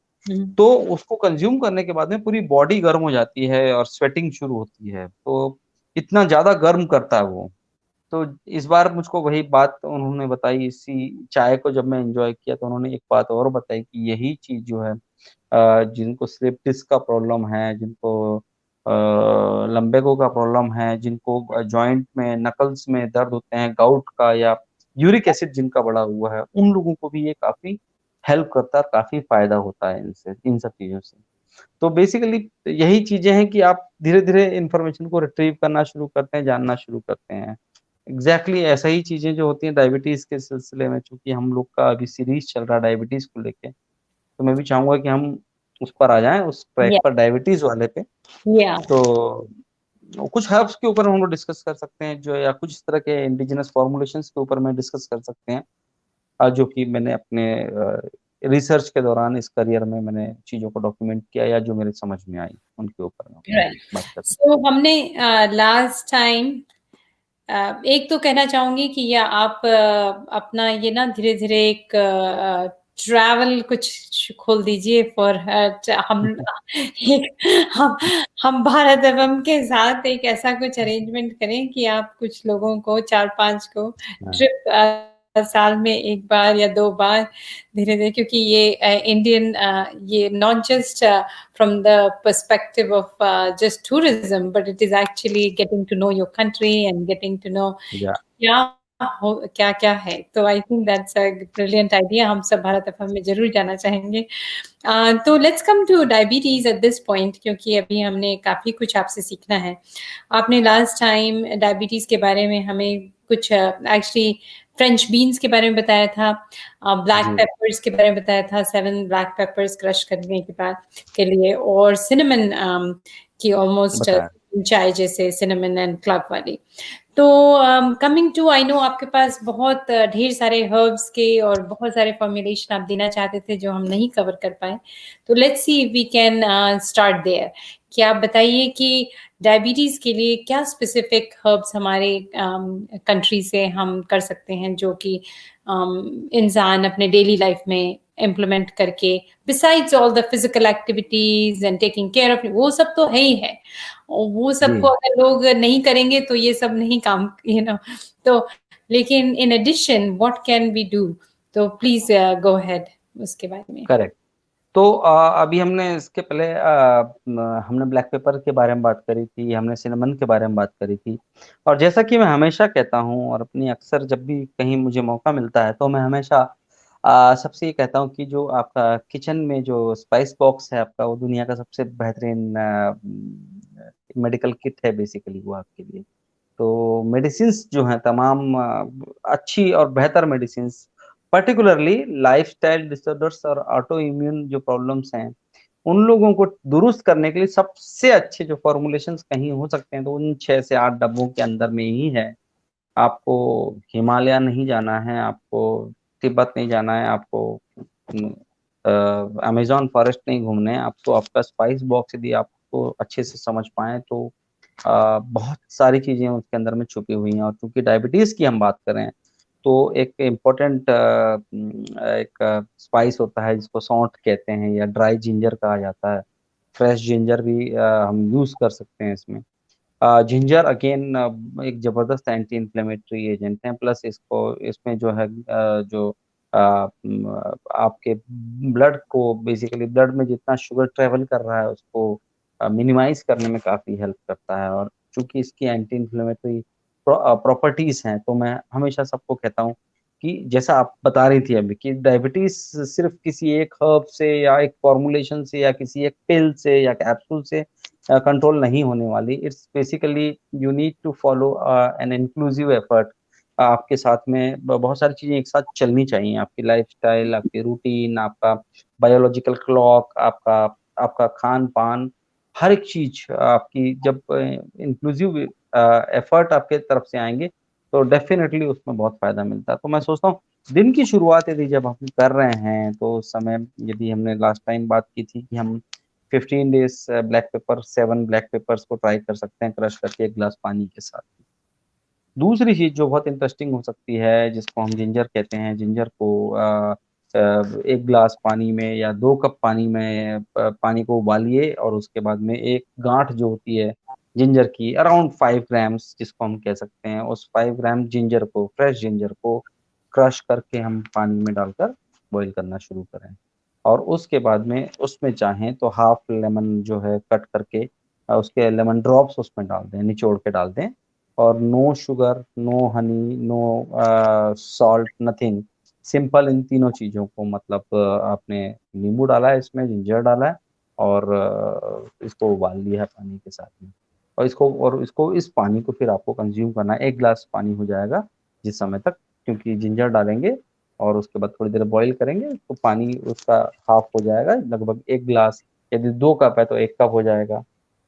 तो उसको कंज़्यूम करने के बाद में पूरी बॉडी गर्म हो जाती है और स्वेटिंग शुरू होती है। तो इतना ज़्यादा गर्म करता है वो। तो इस बार मुझको वही बात उन्होंने बताई, इसी चाय को जब मैं एन्जॉय किया तो उन्होंने एक बात और बताई कि यही चीज़ जो है जिनको स्लिप डिस्क का प्रॉब्लम है, जिनको लम्बेगो का प्रॉब्लम है, जिनको जॉइंट में, नकल्स में दर्द होते हैं, गाउट का या यूरिक एसिड जिनका बढ़ा हुआ है, उन लोगों को भी ये काफ़ी हेल्प करता है, काफ़ी फ़ायदा होता है इनसे, इन सब चीज़ों से। तो बेसिकली यही चीज़ें हैं कि आप धीरे-धीरे इन्फॉर्मेशन को रिट्रीव करना शुरू करते हैं, जानना शुरू करते हैं। एग्ज़ैक्टली ऐसा ही चीज़ें जो होती हैं डायबिटीज़ के सिलसिले में, चूँकि हम लोग का अभी सीरीज़ चल रहा है डायबिटीज़ को लेके, तो मैं भी चाहूँगा कि हम उस पर आ जाएँ, उस ट्रैक या पर डायबिटीज़ वाले पे। या तो कुछ हर्ब्स के ऊपर हम लोग डिस्कस कर सकते हैं जो या कुछ इस तरह के इंडिजिनस फॉर्मुलेशंस के ऊपर में डिस्कस कर सकते हैं जो कि मैंने अपने रिसर्च के दौरान इस करियर में मैंने चीज़ों को डॉक्यूमेंट किया या जो मेरे समझ में आई, उनके ऊपर मैं राइट। बात कर सो हमने लास्ट टाइम एक तो कहना चाहूँगी कि या आप अपना ये ना धीरे-धीरे एक ट्रैवल कुछ खोल दीजिए फॉर हम एक हम भारत एवं के साथ एक ऐसा कुछ अरेंजमेंट करें कि आप कुछ लोगों को 4-5 को हाँ, ट्रिप साल में 1 बार या 2 बार धीरे-धीरे, क्योंकि ये इंडियन ये not just from the perspective of just tourism, but it is actually getting to know your country and getting to know या क्या क्या है। तो I think that's a brilliant idea, हम सब भारत एफएम में जरूर जाना चाहेंगे। तो let's come two diabetes at this point, क्योंकि अभी हमने काफ़ी कुछ आपसे सीखना है। आपने लास्ट टाइम डायबिटीज़ के बारे में हमें कुछ एक्चुअली फ्रेंच बीन्स के बारे में बताया था, ब्लैक जी, पेपर्स के बारे में बताया था, 7 ब्लैक पेपर्स क्रश करने के बाद के लिए, और सिनेमन की ऑलमोस्ट बताया। चाय जैसे सिनेमन एंड क्लव वाली। तो कमिंग टू, आई नो आपके पास बहुत ढेर सारे हर्ब्स के और बहुत सारे फॉर्मुलेशन आप देना चाहते थे जो हम नहीं कवर कर पाए। तो let's see if we can start there. क्या आप बताइए कि डायबिटीज़ के लिए क्या स्पेसिफिक हर्ब्स हमारे कंट्री से हम कर सकते हैं जो कि इंसान अपने डेली लाइफ में इम्प्लीमेंट करके, besides all the physical activities and taking care of, वो सब तो है ही है, और वो जी। सबको अगर लोग नहीं करेंगे तो ये सब नहीं काम, तो लेकिन in addition what can we do? तो प्लीज गो अहेड उसके बारे में। करेक्ट। तो अभी हमने इसके पहले हमने ब्लैक पेपर के बारे में बात करी थी, हमने सिनेमन के बारे में बात करी थी। और जैसा कि मैं हमेशा कहता हूँ और अपनी अक्सर जब भी कहीं मुझे मौका मिलता है तो मैं हमेशा सबसे ये कहता हूँ कि जो आपका किचन में जो स्पाइस बॉक्स है आपका, वो दुनिया का सबसे बेहतरीन मेडिकल किट है बेसिकली वो आपके लिए। तो मेडिसिन्स जो हैं तमाम अच्छी और बेहतर मेडिसिन्स, पर्टिकुलरली लाइफस्टाइल डिसऑर्डर्स और ऑटो इम्यून जो प्रॉब्लम्स हैं, उन लोगों को दुरुस्त करने के लिए सबसे अच्छे जो फॉर्मुलेशंस कहीं हो सकते हैं तो उन 6 से 8 डब्बों के अंदर में ही है। आपको हिमालय नहीं जाना है, आपको तिब्बत नहीं जाना है, आपको अमेज़न फॉरेस्ट नहीं घूमने हैं, आपको आपका स्पाइस बॉक्स यदि आपको अच्छे से समझ पाएँ तो बहुत सारी चीज़ें उसके अंदर में छुपी हुई हैं। और चूँकि डायबिटीज़ की हम बात करें, तो एक इम्पोर्टेंट एक स्पाइस होता है जिसको सौंठ कहते हैं या ड्राई जिंजर कहा जाता है। फ्रेश जिंजर भी हम यूज़ कर सकते हैं इसमें। जिंजर अगेन एक ज़बरदस्त एंटी इन्फ्लेमेटरी एजेंट है, प्लस इसको इसमें जो है जो आपके ब्लड को बेसिकली ब्लड में जितना शुगर ट्रैवल कर रहा है उसको मिनिमाइज़ करने में काफ़ी हेल्प करता है। और चूँकि इसकी एंटी इन्फ्लेमेटरी प्रॉपर्टीज़ हैं, तो मैं हमेशा सबको कहता हूँ कि जैसा आप बता रही थी अभी कि डायबिटीज़ सिर्फ़ किसी एक हर्ब से या एक फ़ॉर्मूलेशन से या किसी एक पिल से या कैप्सूल से कंट्रोल नहीं होने वाली। It's basically you need to follow an inclusive effort. आपके साथ में बहुत सारी चीज़ें एक साथ चलनी चाहिए, आपकी लाइफ़स्टाइल, आपकी रूटीन, आपका बायोलॉजिकल क्लॉक, आपका आपका खान-पान, हर एक चीज़ आपकी जब इंक्लूसिव एफर्ट आपके तरफ से आएँगे, तो डेफ़िनेटली उसमें बहुत फ़ायदा मिलता है। तो मैं सोचता हूँ दिन की शुरुआत यदि जब हम कर रहे हैं, तो उस समय यदि हमने लास्ट टाइम बात की थी कि हम 15 days black pepper 7 black papers को ट्राई कर सकते हैं क्रश करके 1 ग्लास पानी के साथ। दूसरी चीज़ जो बहुत इंटरेस्टिंग हो सकती है, जिसको हम जिंजर कहते हैं, जिंजर को 1 ग्लास पानी में या 2 कप पानी में पानी को उबालिए और उसके बाद में एक गाँठ जो होती है जिंजर की अराउंड 5 ग्राम्स जिसको हम कह सकते हैं, उस 5 ग्राम जिंजर को, फ्रेश जिंजर को क्रश करके हम पानी में डालकर बॉयल करना शुरू करें। और उसके बाद में उसमें चाहें तो हाफ लेमन जो है कट करके उसके लेमन ड्रॉप्स उसमें डाल दें, निचोड़ के डाल दें। और no sugar, no honey, no salt, nothing. Simple इन तीनों चीज़ों को मतलब आपने नींबू डाला है इसमें, जिंजर डाला है और इसको उबाल लिया है पानी के साथ में। और इसको इस पानी को फिर आपको कंज़्यूम करना है। 1 ग्लास पानी हो जाएगा जिस समय तक, क्योंकि जिंजर डालेंगे और उसके बाद थोड़ी देर बॉयल करेंगे तो पानी उसका हाफ हो जाएगा, लगभग 1 ग्लास। यदि 2 कप है तो 1 कप हो जाएगा।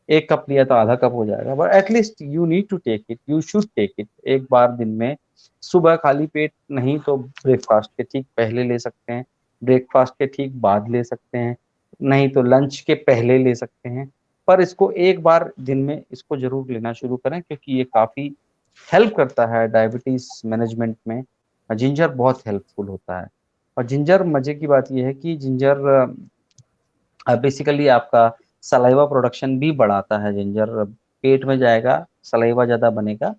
1 कप लिया तो आधा कप हो जाएगा, but at least you need to take it, you should take it एक बार दिन में। सुबह खाली पेट नहीं तो ब्रेकफ़ास्ट के ठीक पहले ले सकते हैं, ब्रेकफ़ास्ट के ठीक बाद ले सकते हैं, नहीं तो लंच के पहले ले सकते हैं। पर इसको एक बार दिन में इसको ज़रूर लेना शुरू करें क्योंकि ये काफ़ी हेल्प करता है डायबिटीज़ मैनेजमेंट में। जिंजर बहुत हेल्पफुल होता है। और जिंजर मज़े की बात ये है कि जिंजर बेसिकली आपका सलाइवा प्रोडक्शन भी बढ़ाता है जिंजर, पेट में जाएगा, सलाइवा ज़्यादा बनेगा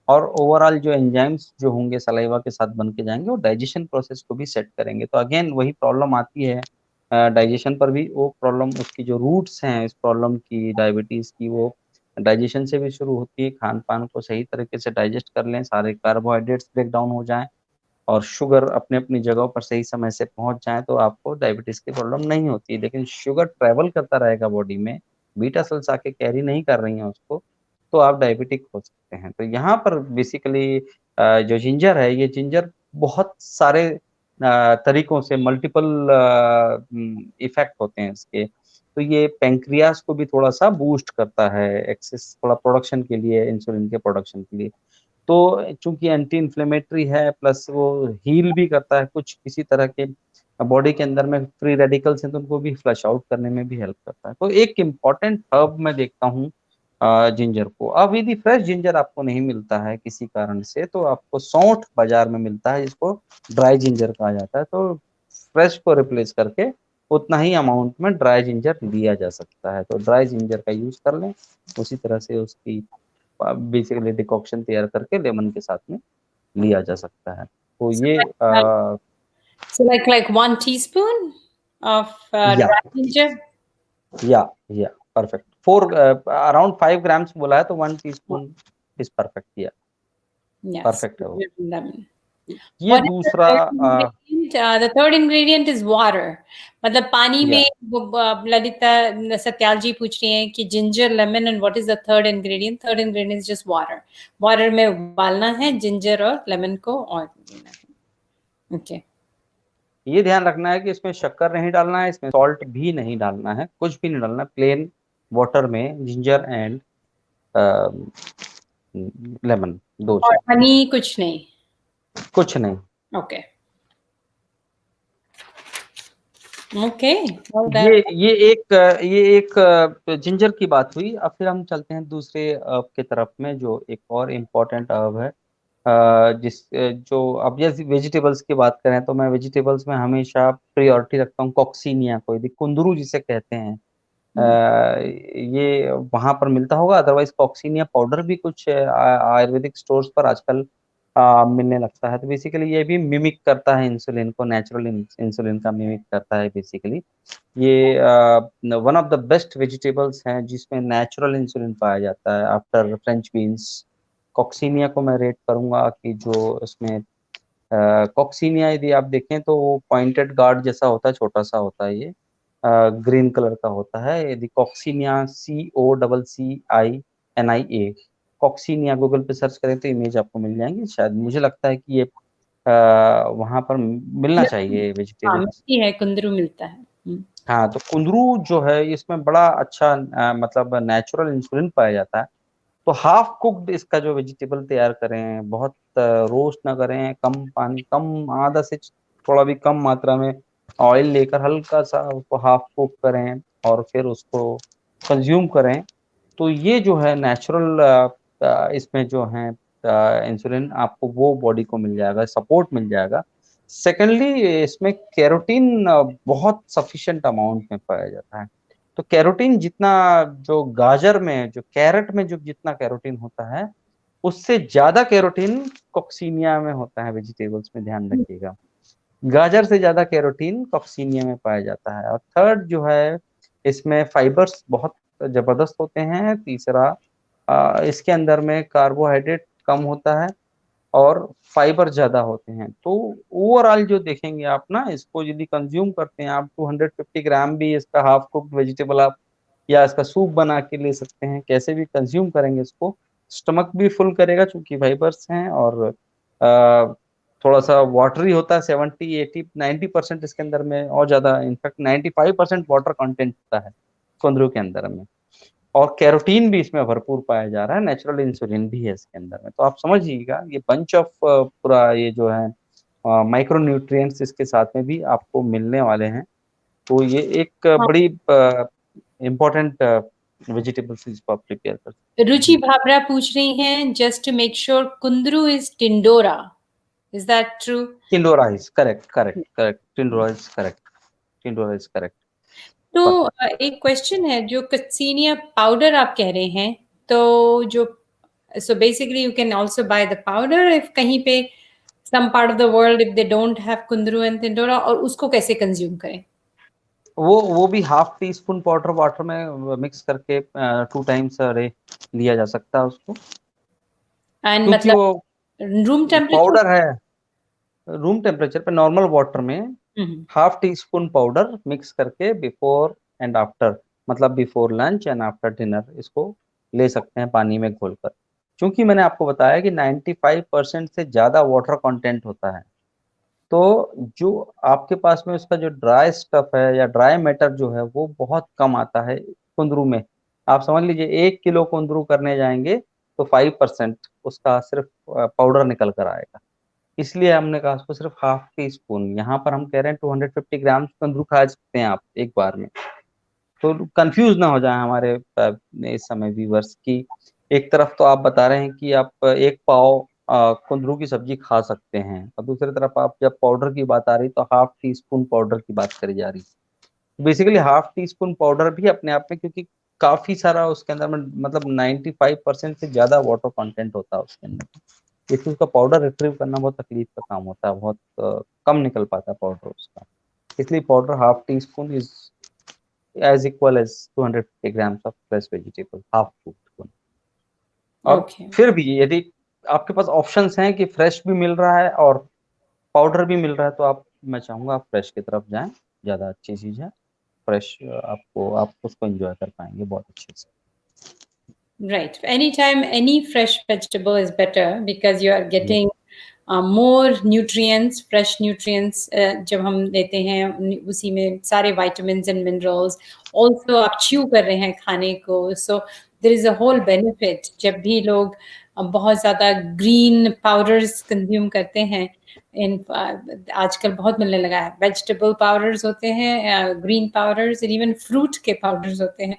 और ओवरऑल जो एंजाइम्स जो होंगे सलाइवा के साथ बन के जाएँगे, वो डाइजेशन प्रोसेस को भी सेट करेंगे। तो अगेन वही प्रॉब्लम आती है डाइजेशन पर भी, वो प्रॉब्लम उसकी जो रूट्स हैं इस प्रॉब्लम की डायबिटीज़ की, वो डाइजेशन से भी शुरू होती है। खान-पान को सही तरीके से डाइजेस्ट कर लें, सारे कार्बोहाइड्रेट्स ब्रेक डाउन हो जाएँ और शुगर अपनी-अपनी जगहों पर सही समय से पहुँच जाएँ, तो आपको डायबिटीज़ की प्रॉब्लम नहीं होती है। लेकिन शुगर ट्रैवल करता रहेगा बॉडी में, बीटा सेल्स आके कैरी नहीं कर रही हैं उसको, तो आप डायबिटिक हो सकते हैं। तो यहाँ पर बेसिकली जो जिंजर है, ये जिंजर बहुत सारे तरीकों से मल्टीपल इफ़ेक्ट होते हैं इसके। तो ये पैंक्रियाज़ को भी थोड़ा-सा बूस्ट करता है, एक्सेस थोड़ा प्रोडक्शन के लिए, इंसुलिन के प्रोडक्शन के लिए। तो चूँकि एंटी इन्फ्लेमेटरी है प्लस वो हील भी करता है कुछ किसी तरह के बॉडी के अंदर में फ्री रेडिकल्स हैं तो उनको भी फ्लश आउट करने में भी हेल्प करता है। तो एक इम्पोर्टेंट हर्ब मैं देखता हूँ जिंजर को। अब यदि फ्रेश जिंजर आपको नहीं मिलता है किसी कारण से तो आपको सौंठ बाज़ार में मिलता है जिसको ड्राई जिंजर कहा जाता है। तो फ्रेश को रिप्लेस करके उतना ही अमाउंट में ड्राई जिंजर लिया जा सकता है। तो ड्राई जिंजर का यूज़ कर लें, उसी तरह से उसकी बेसिकली डिकॉक्शन तैयार करके लेमन के साथ में लिया जा सकता है। तो So ये like 1 teaspoon of या dry ginger. या परफेक्ट 4 अराउंड 5 ग्राम्स बोला है तो 1 टीस्पून इज परफेक्ट। या Yes, परफेक्ट है वो। lemon. ये What is the दूसरा third ingredient? The third ingredient is water. मतलब पानी या में ललिता सत्याल जी पूछ रही हैं कि ginger lemon and what is the third ingredient? Third ingredient is just water. Water में उबालना है जिंजर और लेमन को और ओके। ये ध्यान रखना है कि इसमें शक्कर नहीं डालना है, इसमें सॉल्ट भी नहीं डालना है, कुछ भी नहीं डालना, प्लेन वाटर में जिंजर एंड लेमन दो और चीज, हनी कुछ नहीं। कुछ नहीं। ओके ओके ये एक जिंजर की बात हुई। अब फिर हम चलते हैं दूसरे अर्ब की तरफ में, जो एक और इम्पोर्टेंट अर्ब है। जो अब जैसे वेजिटेबल्स की बात करें तो मैं वेजिटेबल्स में हमेशा प्रायोरिटी रखता हूँ कॉक्सीनिया को, यदि कुंदरू जिसे कहते हैं। ये वहां पर मिलता होगा, अदरवाइज कॉक्सीनिया पाउडर भी कुछ आयुर्वेदिक स्टोर्स पर आजकल मिलने लगता है। तो बेसिकली ये भी मिमिक करता है इंसुलिन को, नेचुरल इंसुलिन का मिमिक करता है बेसिकली। ये one of the best vegetables हैं जिसमें नेचुरल इंसुलिन पाया जाता है आफ्टर फ्रेंच बीन्स। कॉक्सीनिया को मैं रेट करूंगा कि जो इसमें कॉक्सीनिया यदि आप देखें तो वो पॉइंटेड गार्ड जैसा होता है, छोटा सा होता है, ये ग्रीन कलर का होता है। यदि कॉक्सीनिया COCCINIA कॉक्सीनिया गूगल पे सर्च करें तो इमेज आपको मिल जाएंगी। शायद मुझे लगता है कि ये वहां पर मिलना चाहिए हाँ वेजिटेबल्स। मिलती है, कुंदरू मिलता है। हाँ, तो कुंदरू जो है इसमें बड़ा अच्छा मतलब नेचुरल इंसुलिन पाया जाता है। तो हाफ कुक्ड इसका जो वेजिटेबल तैयार करें, बहुत रोस्ट ना करें, कम पानी, कम आधा से थोड़ा भी कम मात्रा में ऑयल लेकर हल्का सा उसको हाफ कुक करें और फिर उसको कंज्यूम करें। तो ये जो है नेचुरल इसमें जो है इंसुलिन आपको वो बॉडी को मिल जाएगा, सपोर्ट मिल जाएगा। सेकेंडली इसमें कैरोटीन बहुत सफिशिएंट अमाउंट में पाया जाता है। तो कैरोटीन जितना, जो गाजर में, जो कैरेट में जो जितना कैरोटीन होता है, उससे ज्यादा कैरोटीन कॉक्सीनिया में होता है वेजिटेबल्स में, ध्यान रखिएगा। गाजर से ज्यादा कैरोटीन कॉक्सीनिया में पाया जाता है। और थर्ड जो है, इसमें फाइबर्स बहुत जबरदस्त होते हैं। तीसरा इसके अंदर में कार्बोहाइड्रेट कम होता है और फाइबर ज्यादा होते हैं। तो ओवरऑल जो देखेंगे आप ना, इसको यदि कंज्यूम करते हैं आप, 250 ग्राम भी इसका हाफ कुक्ड वेजिटेबल आप या इसका सूप बना के ले सकते हैं। कैसे भी कंज्यूम करेंगे इसको, स्टमक भी फुल करेगा चूंकि फाइबर्स हैं, और थोड़ा सा वाटरी होता है। 70 80 90% इसके अंदर में, और ज्यादा इनफैक्ट 95% वाटर कंटेंट होता है कुंदरू के अंदर में। और कैरोटीन भी इसमें भरपूर पाया जा रहा है, नेचुरल इंसुलिन भी है इसके अंदर में। तो आप समझिएगा ये बंच ऑफ पूरा ये जो है माइक्रो न्यूट्रिएंट्स इसके साथ में भी आपको मिलने वाले हैं। तो ये एक बड़ी इम्पोर्टेंट वेजिटेबल्स जिसको आप प्रिपेयर कर सकते हैं। रुचि भाबरा पूछ रही हैं, जस्ट टू मेक श्योर कुंदरू is tindora, is that true? Tindora is correct. Tindora is correct. तो एक क्वेश्चन है, जो कॉक्सीनिया पाउडर आप कह रहे हैं, तो जो so basically you can also buy the powder if कहीं पे some part of the world if they don't have kundru and tindora, और उसको कैसे कंज्यूम करें? वो भी half teaspoon powder water में मिक्स करके 2 टाइम्स डे लिया जा सकता है उसको। एंड क्योंकि मतलब वो रूम टेम्परेचर? पाउडर है, रूम टेम्परेचर पे नॉर्मल वाटर में half teaspoon powder mix करके बिफोर एंड आफ्टर, मतलब before lunch and after dinner इसको ले सकते हैं पानी में घोलकर। क्योंकि मैंने आपको बताया कि 95% से ज्यादा वाटर कंटेंट होता है। तो जो आपके पास में उसका जो ड्राई स्टफ है या ड्राई मैटर जो है वो बहुत कम आता है कुंदरू में। आप समझ लीजिए 1 किलो कुंदरू करने जाएंगे तो 5% उसका सिर्फ पाउडर निकल कर आएगा। इसलिए हमने कहा उसको सिर्फ हाफ टी स्पून। यहाँ पर हम कह रहे हैं 250 ग्राम कुंदरू खा सकते हैं आप एक बार में। तो कंफ्यूज ना हो जाए हमारे इस समय व्यूवर्स की, एक तरफ तो आप बता रहे हैं कि आप एक पाव कुंदरू की सब्जी खा सकते हैं, और दूसरी तरफ आप जब पाउडर की बात आ रही तो हाफ टी स्पून पाउडर की बात करी जा रही है। Basically half teaspoon powder भी अपने आप में, क्योंकि काफी सारा उसके अंदर में, मतलब 95% से ज्यादा वाटर कंटेंट होता है उसके अंदर, इसलिए उसका पाउडर रिट्रीव करना बहुत तकलीफ का काम होता है, बहुत कम निकल पाता है पाउडर उसका। इसलिए powder half teaspoon is as equal as 250 grams of fresh vegetable, half tea. और ओके। फिर भी यदि आपके पास ऑप्शंस हैं कि फ्रेश भी मिल रहा है और पाउडर भी मिल रहा है, तो आप, मैं चाहूंगा आप फ्रेश की तरफ जाएं, ज़्यादा अच्छी चीज़ है। फ्रेश आप उसको एंजॉय कर पाएंगे बहुत अच्छे से। Right. Anytime any fresh vegetable is better because you are getting more nutrients, fresh nutrients. जब हम लेते हैं उसी में सारे vitamins and minerals. Also आप chew कर रहे हैं खाने को, so there is a whole benefit. जब भी लोग बहुत ज़्यादा green powders consume करते हैं, इन आजकल बहुत मिलने लगा है, वेजिटेबल पाउडर्स होते हैं, ग्रीन पाउडर्स, इवन फ्रूट के पाउडर्स होते हैं।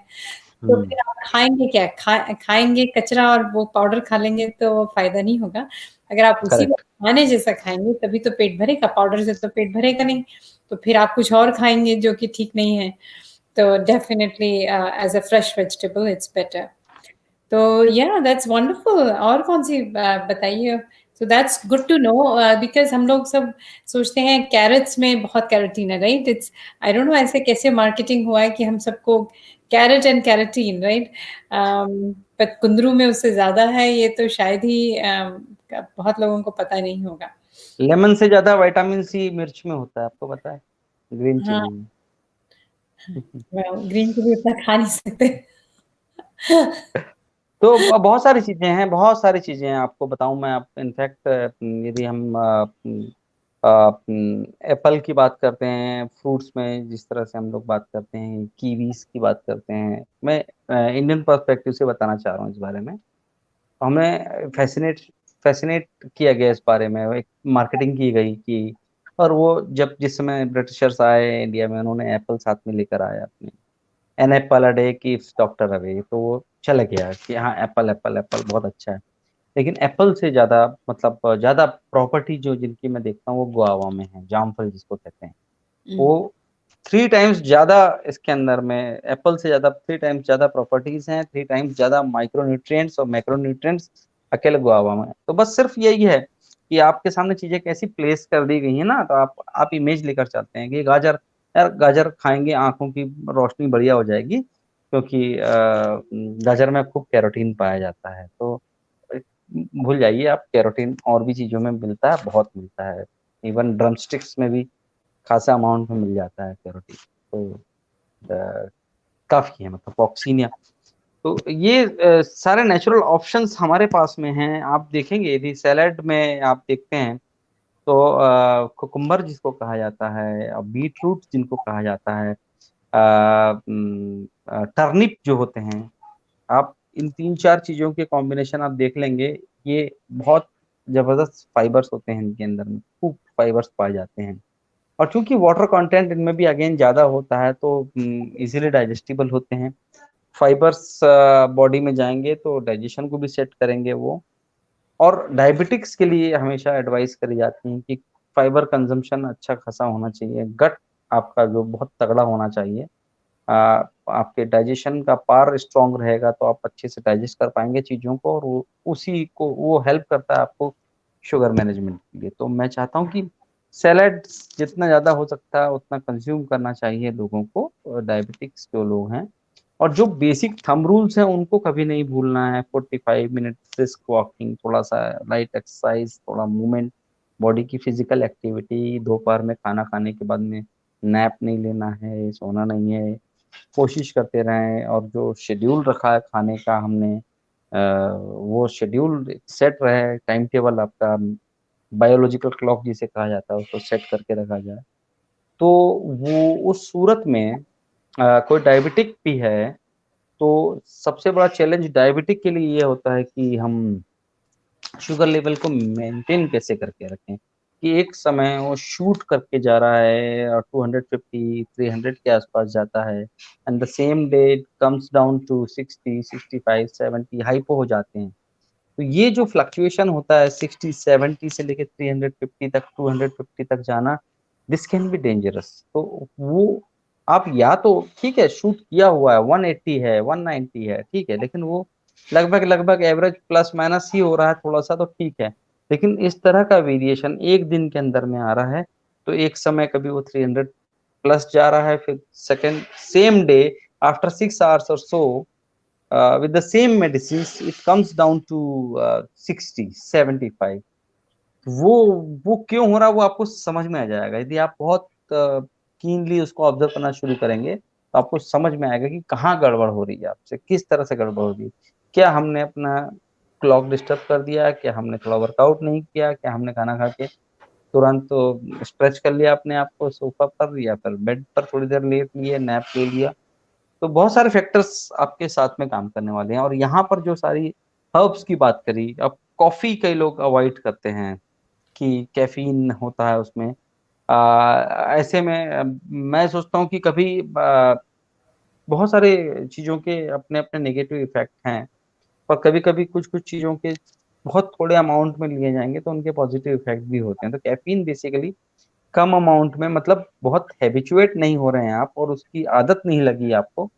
तो फिर आप खाएँगे क्या? खाएँगे कचरा और वो पाउडर खा लेंगे तो फ़ायदा नहीं होगा। अगर आप उसी को करेक्ट। खाने जैसा खाएँगे तभी तो पेट भरेगा, पाउडर से तो पेट भरेगा नहीं। तो फिर आप कुछ और खाएँगे जो कि ठीक नहीं है। तो definitely as a fresh vegetable it's better. तो या दैट्स वंडरफुल। और कौन-सी बताइए? So that's good to know because हम लोग सब सोचते हैं कैरट्स में बहुत कैरोटीन है, right? It's I don't know ऐसे कैसे मार्केटिंग हुआ है कि हम सबको carrot and carotene, right? But कुंदरू में उससे ज़्यादा है, ये तो शायद ही बहुत लोगों को पता नहीं होगा। लेमन से ज़्यादा विटामिन सी मिर्च में होता है, आपको पता है? ग्रीन हाँ, चिली में। वेल ग्रीन चिली उतना खा नहीं सकते। तो बहुत सारी चीज़ें हैं, बहुत सारी चीज़ें हैं, आपको बताऊँ मैं। आप इनफैक्ट यदि हम एप्पल की बात करते हैं, फ्रूट्स में जिस तरह से हम लोग बात करते हैं, कीवीज़ की बात करते हैं, मैं इंडियन पर्सपेक्टिव से बताना चाह रहा हूँ इस बारे में। हमें फैसिनेट फैसिनेट किया गया इस बारे में, एक मार्केटिंग की गई कि, और वो जब जिस समय ब्रिटिशर्स आए इंडिया में, उन्होंने एप्पल साथ में लेकर आए अपने, an apple a day keeps doctor away, तो वो चल गया कि हाँ एप्पल एप्पल एप्पल बहुत अच्छा है। लेकिन एप्पल से ज़्यादा, मतलब ज़्यादा प्रॉपर्टी जो जिनकी मैं देखता हूँ वो गुआवा में है, जामफल जिसको कहते हैं। हुँ, वो 3 टाइम्स ज़्यादा इसके अंदर में, एप्पल से ज़्यादा 3 टाइम्स ज़्यादा प्रॉपर्टीज़ हैं, 3 टाइम्स ज़्यादा माइक्रोन्यूट्रिएंट्स और मैक्रोन्यूट्रिएंट्स अकेले गुआवा में। तो बस सिर्फ यही है कि आपके सामने चीज़ें कैसी प्लेस कर दी गई हैं ना, तो आप इमेज लेकर चलते हैं कि गाजर, यार गाजर खाएँगे आँखों की रोशनी बढ़िया हो जाएगी, क्योंकि गाजर में खूब कैरोटीन पाया जाता है। तो अ, भूल जाइए आप, कैरोटीन और भी चीज़ों में मिलता है, बहुत मिलता है। इवन ड्रमस्टिक्स में भी खासा अमाउंट में मिल जाता है कैरोटीन। तो काफ़ी है, मतलब पॉक्सीनिया। तो ये सारे नेचुरल ऑप्शंस हमारे पास में हैं। आप देखेंगे यदि सैलेड में आप देखते हैं, तो कुकुम्बर जिसको कहा जाता है, और बीटरूट जिनको कहा जाता है, टर्निप जो होते हैं, आप इन 3-4 चीज़ों के कॉम्बिनेशन आप देख लेंगे, ये बहुत ज़बरदस्त फाइबर्स होते हैं इनके अंदर में, खूब फाइबर्स पाए जाते हैं। और चूँकि वाटर कंटेंट इनमें भी अगेन ज़्यादा होता है, तो ईज़िली डाइजेस्टिबल होते हैं। फाइबर्स बॉडी में जाएँगे तो डाइजेशन को भी सेट करेंगे वो। और डायबिटिक्स के लिए हमेशा एडवाइस करी जाती है कि फाइबर कंज़म्पशन अच्छा खासा होना चाहिए। गट आपका जो बहुत तगड़ा होना चाहिए। आपके डाइजेशन का पावर स्ट्रॉन्ग रहेगा तो आप अच्छे से डाइजेस्ट कर पाएँगे चीज़ों को, और वो उसी को वो हेल्प करता है आपको शुगर मैनेजमेंट के लिए। तो मैं चाहता हूँ कि सैलेड जितना ज़्यादा हो सकता है उतना कंज़्यूम करना चाहिए लोगों को, डायबिटिक्स जो लोग हैं। और जो बेसिक थंब रूल्स हैं उनको कभी नहीं भूलना है। 45 मिनट ब्रिस्क वॉकिंग, थोड़ा-सा लाइट एक्सरसाइज़, थोड़ा मूवमेंट, बॉडी की फिज़िकल एक्टिविटी, दोपहर में खाना खाने के बाद में नैप नहीं लेना है, सोना नहीं है। कोशिश करते रहें, और जो शेड्यूल रखा है खाने का हमने, वो शेड्यूल सेट रहे, टाइम टेबल आपका, बायोलॉजिकल क्लॉक जिसे कहा जाता है, उसको सेट करके रखा जाए। तो वो उस सूरत में कोई डायबिटिक भी है, तो सबसे बड़ा चैलेंज डायबिटिक के लिए ये होता है कि हम शुगर लेवल को मेंटेन कैसे करके रखें, कि एक समय वो शूट करके जा रहा है और 250 300 के आसपास जाता है, and the same day it comes down to 60 65 70 hypo हो जाते हैं। तो ये जो फ्लक्चुएशन होता है 60 70 से लेके 350 तक, 250 तक जाना, दिस कैन बी डेंजरस। तो वो आप या तो ठीक है शूट किया हुआ है 180 है 190 है, ठीक है, लेकिन वो लगभग एवरेज प्लस माइनस ही हो रहा है थोड़ा-सा, तो ठीक है। लेकिन इस तरह का वेरिएशन एक दिन के अंदर में आ रहा है, तो एक समय कभी वो 300 प्लस जा रहा है, फिर second same day after 6 hours और सो with the same medicines it comes down to 60-75। वो वो क्यों हो रहा है वो आपको समझ में आ जाएगा। यदि आप बहुत कीनली उसको ऑब्जर्व करना शुरू करेंगे तो आपको समझ में आएगा कि कहाँ गड़बड़ हो रही है आपसे, किस तरह से गड़बड़ हो रही है। क्या हमने अपना क्लॉक डिस्टर्ब कर दिया, क्या हमने थोड़ा वर्कआउट नहीं किया, क्या हमने खाना खा के तुरंत तो स्ट्रेच कर लिया अपने आप को सोफा पर या फिर बेड पर थोड़ी देर लेट लिए, नैप ले लिया। तो बहुत सारे फैक्टर्स आपके साथ में काम करने वाले हैं। और यहाँ पर जो सारी हर्ब्स की बात करी, अब कॉफी कई लोग अवॉइड करते हैं कि कैफीन होता है उसमें। ऐसे में मैं सोचता हूँ कि कभी बहुत सारे चीज़ों के अपने-अपने नेगेटिव इफ़ेक्ट हैं, और कभी-कभी कुछ-कुछ चीज़ों के बहुत थोड़े अमाउंट में लिए जाएँगे तो उनके पॉजिटिव इफ़ेक्ट भी होते हैं। तो कैफ़ीन बेसिकली कम अमाउंट में, मतलब बहुत हैबिचुएट नहीं हो रहे हैं आप और उसकी आदत नहीं लगी आपको,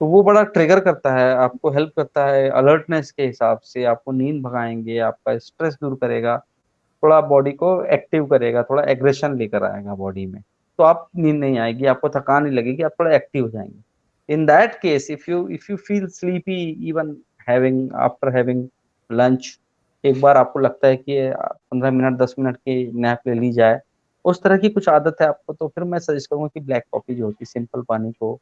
तो वो बड़ा ट्रिगर करता है, आपको हेल्प करता है अलर्टनेस के हिसाब से, आपको नींद भगाएँगे, आपका स्ट्रेस दूर करेगा, थोड़ा बॉडी को एक्टिव करेगा, थोड़ा एग्रेशन लेकर आएगा बॉडी में। तो आप नींद नहीं आएगी, आपको थकान नहीं लगेगी, आप थोड़ा एक्टिव हो जाएँगे। In that case, if you feel sleepy even having after having lunch, एक बार आपको लगता है कि 15 मिनट 10 मिनट की नैप ले ली जाए, उस तरह की कुछ आदत है आपको, तो फिर मैं सजेस्ट करूँगा कि ब्लैक कॉफ़ी जो होती है, सिंपल पानी को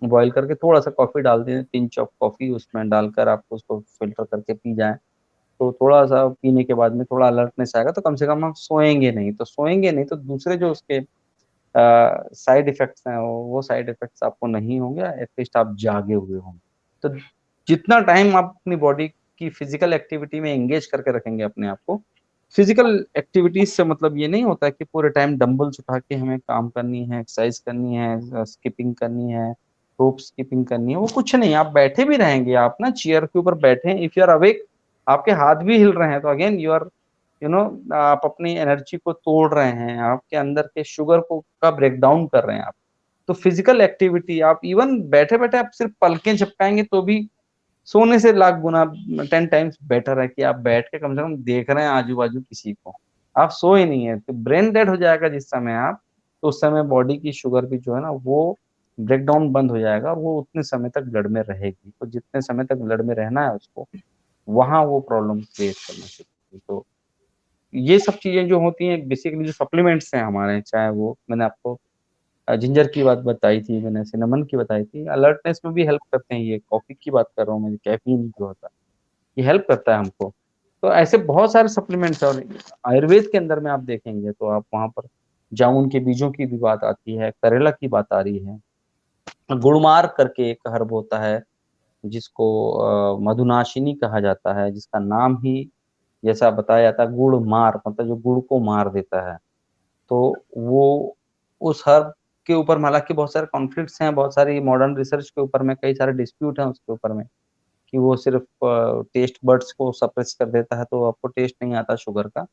बॉयल करके थोड़ा-सा कॉफ़ी डाल दें, पिंच ऑफ कॉफ़ी उसमें डालकर आपको उसको फ़िल्टर करके पी जाएँ। तो थोड़ा-सा पीने के बाद में थोड़ा अलर्टनेस आएगा, तो कम से कम हम सोएँगे नहीं। तो सोएँगे नहीं तो दूसरे जो उसके साइड इफ़ेक्ट्स हैं वो साइड इफ़ेक्ट्स आपको नहीं होंगे, एटलीस्ट आप जागे हुए होंगे। तो जितना टाइम आप अपनी बॉडी की फ़िज़िकल एक्टिविटी में एंगेज करके रखेंगे अपने आप को, फ़िज़िकल एक्टिविटीज़ से मतलब ये नहीं होता है कि पूरे टाइम डंबल्स उठा के हमें काम करनी है, एक्सरसाइज़ करनी है, स्किपिंग करनी है, रोप स्किपिंग करनी है, वो कुछ नहीं। आप बैठे भी रहेंगे, आप ना चेयर के ऊपर बैठे हैं, इफ यू आर अवेक, आपके हाथ भी हिल रहे हैं, तो again you are you know आप अपनी एनर्जी को तोड़ रहे हैं, आपके अंदर के शुगर को का ब्रेकडाउन कर रहे हैं आप। तो फिजिकल एक्टिविटी आप इवन बैठे-बैठे आप सिर्फ पलकें झपकाएँगे तो भी सोने से लाख गुना 10 टाइम्स बेटर है कि आप बैठ के कम से कम देख रहे हैं आजू-बाजू किसी को। आप सोए नहीं हैं, तो ब्रेन डेड हो जाएगा जिस समय आप, तो उस समय बॉडी की शुगर भी जो है ना वो ब्रेकडाउन बंद हो जाएगा और वो उतने समय तक ब्लड में रहेगी। तो जितने समय तक ब्लड में रहना है उसको, वहाँ वो प्रॉब्लम क्रिएट करना शुरू होगी। तो ये सब चीज़ें जो होती हैं बेसिकली जो सप्लीमेंट्स हैं हमारे, चाहे वो मैंने आपको जिंजर की बात बताई थी, मैंने सिनेमन की बताई थी, अलर्टनेस में भी हेल्प करते हैं ये, कॉफ़ी की बात कर रहा हूँ मैं, कैफ़ीन जो होता है, ये हेल्प करता है हमको। तो ऐसे बहुत सारे सप्लीमेंट्स हैं और आयुर्वेद के अंदर में आप देखेंगे तो आप वहाँ पर जामुन के बीजों की भी बात आती है, करेला की बात आ रही है, गुड़मार करके एक हर्ब होता है जिसको मधुनाशिनी कहा जाता है, जिसका नाम ही जैसा बताया जाता है गुड़ मार, मतलब जो गुड़ को मार देता है। तो वो उस हर्ब के ऊपर में हालाँकि बहुत सारे कॉन्फ्लिक्ट्स हैं, बहुत सारी मॉडर्न रिसर्च के ऊपर में कई सारे डिस्प्यूट हैं उसके ऊपर में, कि वो सिर्फ़ टेस्ट बड्स को सप्रेस कर देता है, तो आपको टेस्ट नहीं आता शुगर का।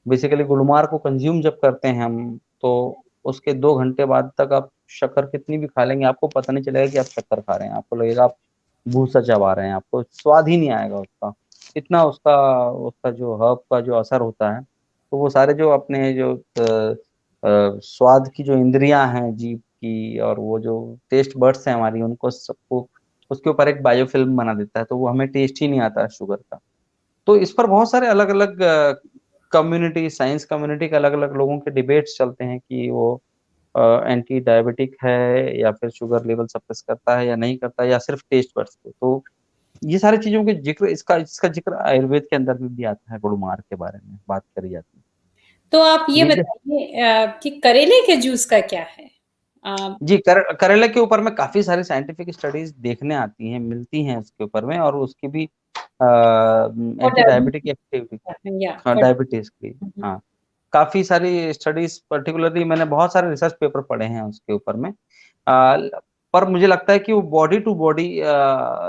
बेसिकली गुलमार को कंज़्यूम जब करते हैं हम, तो उसके 2 घंटे बाद तक आप शक्कर कितनी भी खा लेंगे, आपको पता नहीं चलेगा कि आप शक्कर खा रहे हैं। आपको लगेगा आप भूसा चबा रहे हैं, आपको स्वाद ही नहीं आएगा उसका। इतना उसका उसका जो हर्ब का जो असर होता है, तो वो सारे जो अपने जो स्वाद की जो इंद्रियाँ हैं जीभ की और वो जो टेस्ट बड्स हैं हमारी, उनको सबको उसके ऊपर एक बायोफ़िल्म बना देता है, तो वो हमें टेस्ट ही नहीं आता है शुगर का। तो इस पर बहुत सारे अलग-अलग कम्युनिटी, साइंस कम्युनिटी के अलग-अलग लोगों के डिबेट्स चलते हैं कि वो एंटी डायबिटिक है या फिर शुगर लेवल सप्रेस करता है या नहीं करता है या सिर्फ़ टेस्ट बड्स को। तो ये सारी चीज़ों के ज़िक्र इसका इसका ज़िक्र आयुर्वेद के अंदर में भी आता है, गुड़मार के बारे में बात करी जाती है। तो आप ये ये जो बताइए कि करेले के जूस का क्या है? अ, जी, करेले के ऊपर में काफ़ी सारी साइंटिफिक स्टडीज़ देखने आती हैं, मिलती हैं उसके ऊपर में और उसकी भी for anti diabetic activity, diabetes या हाँ, फॉर डायबिटीज़ की, हुँ, हुँ। हाँ। काफ़ी सारी स्टडीज़ पर्टिकुलरली मैंने बहुत सारे रिसर्च पेपर पढ़े हैं उसके ऊपर में। ल पर मुझे लगता है कि वो बॉडी टू बॉडी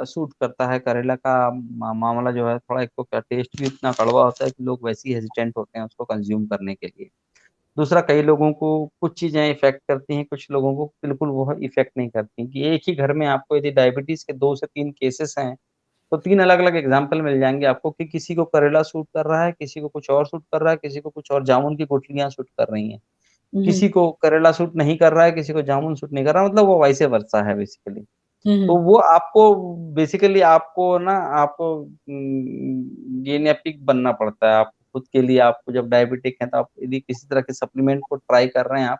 सूट करता है करेला का मामला जो है थोड़ा, एक तो क्या टेस्ट भी इतना कड़वा होता है कि लोग वैसे ही हेजिटेंट होते हैं उसको कंज़्यूम करने के लिए। दूसरा कई लोगों को कुछ चीज़ें इफ़ेक्ट करती हैं, कुछ लोगों को बिल्कुल वो इफ़ेक्ट नहीं करती कि एक ही घर में आपको यदि डायबिटीज़ के 2 से 3 केसेस हैं, तो 3 अलग-अलग एग्ज़ाम्पल मिल जाएँगे आपको कि किसी को करेला सूट कर रहा है, किसी को कुछ और सूट कर रहा है, किसी को कुछ और जामुन की गुठलियाँ सूट कर रही हैं। किसी को करेला सूट नहीं कर रहा है, किसी को जामुन सूट नहीं कर रहा, मतलब वो वाइस वर्सा है बेसिकली। तो वो आपको बेसिकली आपको ना आपको गेन या पीक बनना पड़ता है। आप खुद के लिए, आपको जब डायबिटिक है तो आप यदि किसी तरह के सप्लीमेंट को ट्राई कर रहे हैं आप,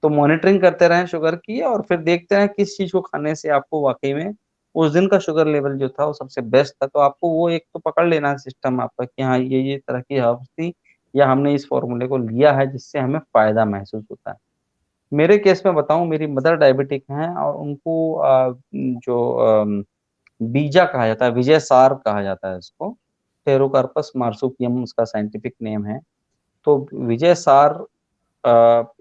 तो मॉनिटरिंग करते रहें शुगर की, और फिर देखते रहें किस चीज को खाने से आपको वाकई में उस दिन का शुगर लेवल जो था वो सबसे बेस्ट था। तो आपको वो एक तो पकड़ लेना है सिस्टम आपका कि हाँ ये तरह की हर्ब्स थी, या हमने इस फॉर्मूले को लिया है जिससे हमें फायदा महसूस होता है। मेरे केस में बताऊं, मेरी मदर डायबिटिक हैं और उनको जो बीजा कहा जाता है, विजय सार कहा जाता है इसको, टेरोकार्पस मार्सुपियम उसका साइंटिफिक नेम है। तो विजय सार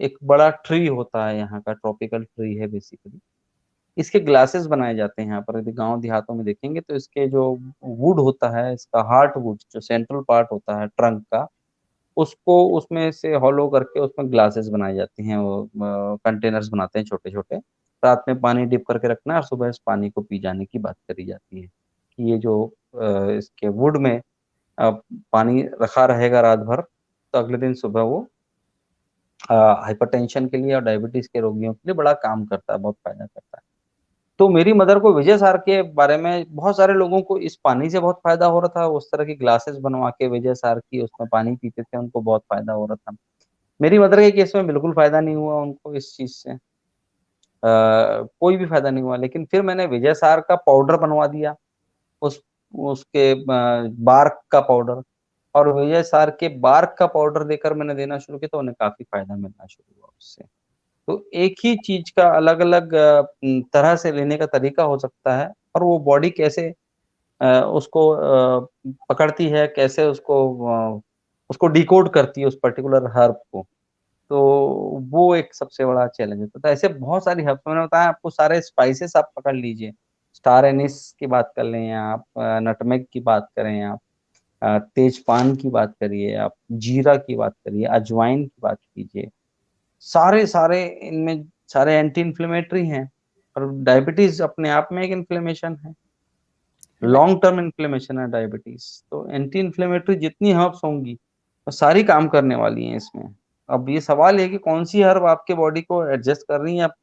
एक बड़ा ट्री होता है, यहाँ का ट्रॉपिकल ट्री है बेसिकली। इसके ग्लासेस बनाए जाते हैं यहाँ पर, यदि गांव देहातों में देखेंगे तो इसके जो वुड होता है, इसका हार्ट वुड जो सेंट्रल पार्ट होता है ट्रंक का, उसको उसमें से हॉलो करके उसमें ग्लासेस बनाई जाती हैं। वो कंटेनर्स बनाते हैं छोटे छोटे, रात में पानी डिप करके रखना है और सुबह इस पानी को पी जाने की बात करी जाती है कि ये जो इसके वुड में पानी रखा रहेगा रात भर, तो अगले दिन सुबह वो हाइपरटेंशन के लिए और डायबिटीज के रोगियों के लिए बड़ा काम करता है, बहुत फायदा करता है। तो मेरी मदर को विजय सार के बारे में, बहुत सारे लोगों को इस पानी से बहुत फायदा हो रहा था, उस तरह की ग्लासेस बनवा के विजय सार की उसमें पानी पीते थे, उनको बहुत फायदा हो रहा था। मेरी मदर के केस में बिल्कुल फायदा नहीं हुआ उनको इस चीज से, कोई भी फायदा नहीं हुआ। लेकिन फिर मैंने विजय सार का पाउडर बनवा दिया, उस उसके बार्क का पाउडर, और विजय सार के बार्क का पाउडर देकर मैंने देना शुरू किया, तो उन्हें काफी फायदा मिलना शुरू हुआ उससे। तो एक ही चीज का अलग अलग तरह से लेने का तरीका हो सकता है, और वो बॉडी कैसे उसको पकड़ती है, कैसे उसको डिकोड करती है उस पर्टिकुलर हर्ब को, तो वो एक सबसे बड़ा चैलेंज होता है। तो ऐसे बहुत सारी हर्ब्स मैंने बताया आपको, सारे स्पाइसेस आप पकड़ लीजिए, स्टार एनिस की बात कर लें आप, नटमेग की बात करें आप, तेज पान की बात करिए आप, जीरा की बात करिए, अजवाइन की बात कीजिए, सारे सारे इनमें सारे एंटी इन्फ्लेमेटरी हैं। और डायबिटीज अपने आप में एक इन्फ्लेमेशन है, लॉन्ग टर्म इन्फ्लेमेशन है डायबिटीज। तो एंटी इन्फ्लेमेटरी जितनी हर्ब्स होंगी वो सारी काम करने वाली हैं इसमें। अब ये सवाल है कि कौन सी हर्ब आपके बॉडी को एडजस्ट कर रही है आप,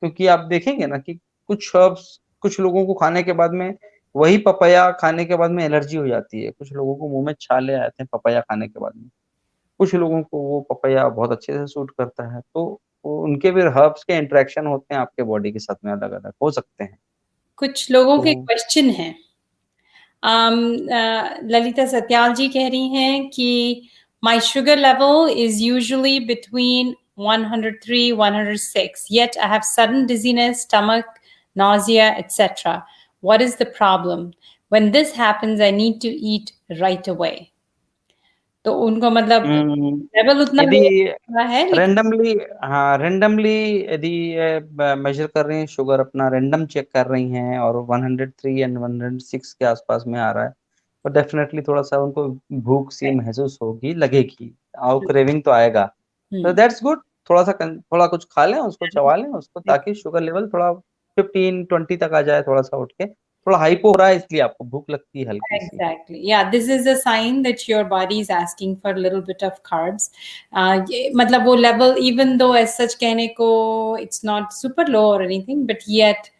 क्योंकि आप देखेंगे ना कि कुछ हर्ब्स कुछ लोगों को खाने के बाद में, वही पपाया खाने के बाद में एलर्जी हो जाती है, कुछ लोगों को मुंह में छाले आते हैं पपाया खाने के बाद में, कुछ लोगों को वो पपाया बहुत अच्छे से सूट करता है। तो उनके भी हर्ब्स के इंटरेक्शन होते हैं आपके बॉडी के साथ में, अलग अलग हो सकते हैं। कुछ लोगों के तो क्वेश्चन है। ललिता सत्याल जी कह रही हैं कि my sugar level is usually between 103 106, yet I have sudden dizziness, stomach nausea, etc. What is the problem? When this happens I need to eat right away. तो उनको मतलब लेवल उतना यदि लो है, लेकिन रेंडमली, हाँ रेंडमली यदि मेजर कर रही हैं शुगर, अपना रेंडम चेक कर रही हैं और 103 एंड 106 के आसपास में आ रहा है, तो डेफिनेटली थोड़ा सा उनको भूख सी महसूस होगी, लगेगी, और क्रेविंग तो आएगा। तो दैट्स गुड, थोड़ा कुछ खा लें, उसको चबा लें उसको, ताकि शुगर लेवल थोड़ा 15-20 तक आ जाए, थोड़ा सा उठ के। थोड़ा हाइपो हो रहा है इसलिए आपको भूख लगती है हल्की सी। Exactly. Yeah, this is a sign that your body is asking for a little bit of carbs. मतलब वो level, even though as such कहने को it's not super low or anything, but yet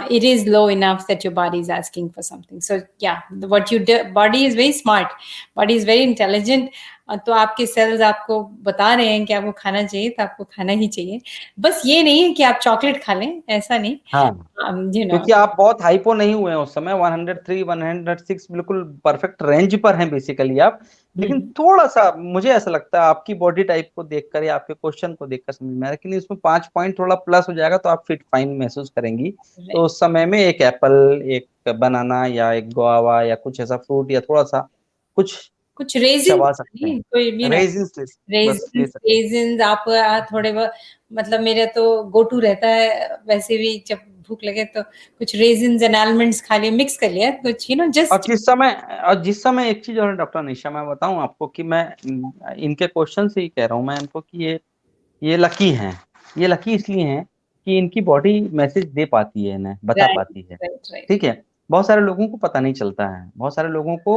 it is low enough that your body is asking for something. So yeah, what you do, body is very smart, body is very intelligent. तो आपके सेल्स आपको बता रहे हैं कि आपको खाना चाहिए, तो आपको खाना ही चाहिए। बस ये नहीं है कि आप चॉकलेट खा लें, ऐसा नहीं। हाँ, you know, क्योंकि आप बहुत हाइपो नहीं हुए हैं उस समय, 103 106 बिल्कुल परफेक्ट रेंज पर हैं बेसिकली आप। लेकिन थोड़ा सा मुझे ऐसा लगता है आपकी बॉडी टाइप को देखकर या आपके क्वेश्चन को देखकर समझ में आ रहा है कि नहीं, उसमें 5 पॉइंट थोड़ा प्लस हो जाएगा तो आप फिट फाइन महसूस करेंगी। तो उस समय में एक एप्पल, एक बनाना या एक गुआवा या कुछ ऐसा फ्रूट या थोड़ा सा कुछ रेजिन, चबा सकते हैं। कोई रेजिन आप थोड़े बहुत, मतलब मेरा तो गो टू रहता है वैसे भी, जब भूख लगे तो कुछ रेजिन्स एंड आलमंड्स खा लिए, मिक्स कर लिया कुछ, जस्ट। और जिस समय एक चीज और डॉक्टर निशा, मैं बताऊं आपको कि मैं इनके क्वेश्चन से ही कह रहा हूं मैं इनको कि ये लकी हैं, ये लकी इसलिए हैं कि इनकी बॉडी मैसेज दे पाती है, इन्हें बता पाती है। ठीक है, बहुत सारे लोगों को पता नहीं चलता है, बहुत सारे लोगों को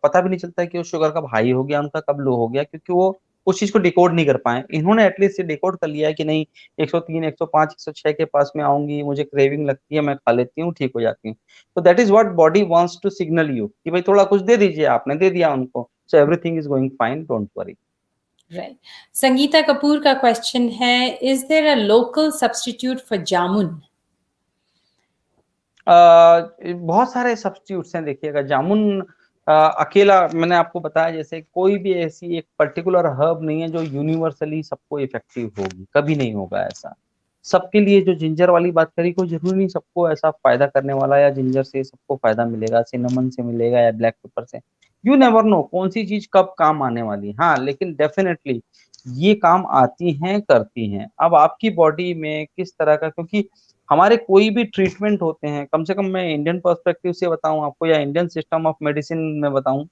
पता भी नहीं चलता है कि वो शुगर कब हाई हो गया उनका, कब लो हो गया, क्योंकि वो उस चीज को डिकोड नहीं कर पाए। इन्होंने एटलीस्ट ये डिकोड कर लिया है कि नहीं, 103, 105, 106 के पास में आऊंगी, मुझे क्रेविंग लगती है, मैं खा लेती हूँ, ठीक हो जाती हूँ। तो that is what body wants to signal you कि भाई थोड़ा कुछ दे दीजिए, आपने दे दिया उनको, so everything is going fine, don't worry. Right. Sangeeta Kapoor का क्वेश्चन है, is there a local substitute for jamun? बहुत सारे सब्स्टिट्यूट्स हैं। देखिएगा, जामुन अकेला, मैंने आपको बताया, जैसे कोई भी ऐसी एक पर्टिकुलर हर्ब नहीं है जो यूनिवर्सली सबको इफेक्टिव होगी, कभी नहीं होगा ऐसा। सबके लिए, जो जिंजर वाली बात करी, कोई जरूरी नहीं सबको ऐसा फायदा करने वाला, या जिंजर से सबको फायदा मिलेगा, सिनेमन से मिलेगा, या ब्लैक पेपर से। यू नेवर नो कौन सी चीज कब काम आने वाली। हाँ, लेकिन डेफिनेटली ये काम आती हैं, करती हैं। अब आपकी बॉडी में किस तरह का, क्योंकि हमारे कोई भी ट्रीटमेंट होते हैं, कम से कम मैं इंडियन पर्सपेक्टिव से बताऊं आपको, या इंडियन सिस्टम ऑफ मेडिसिन में बताऊं,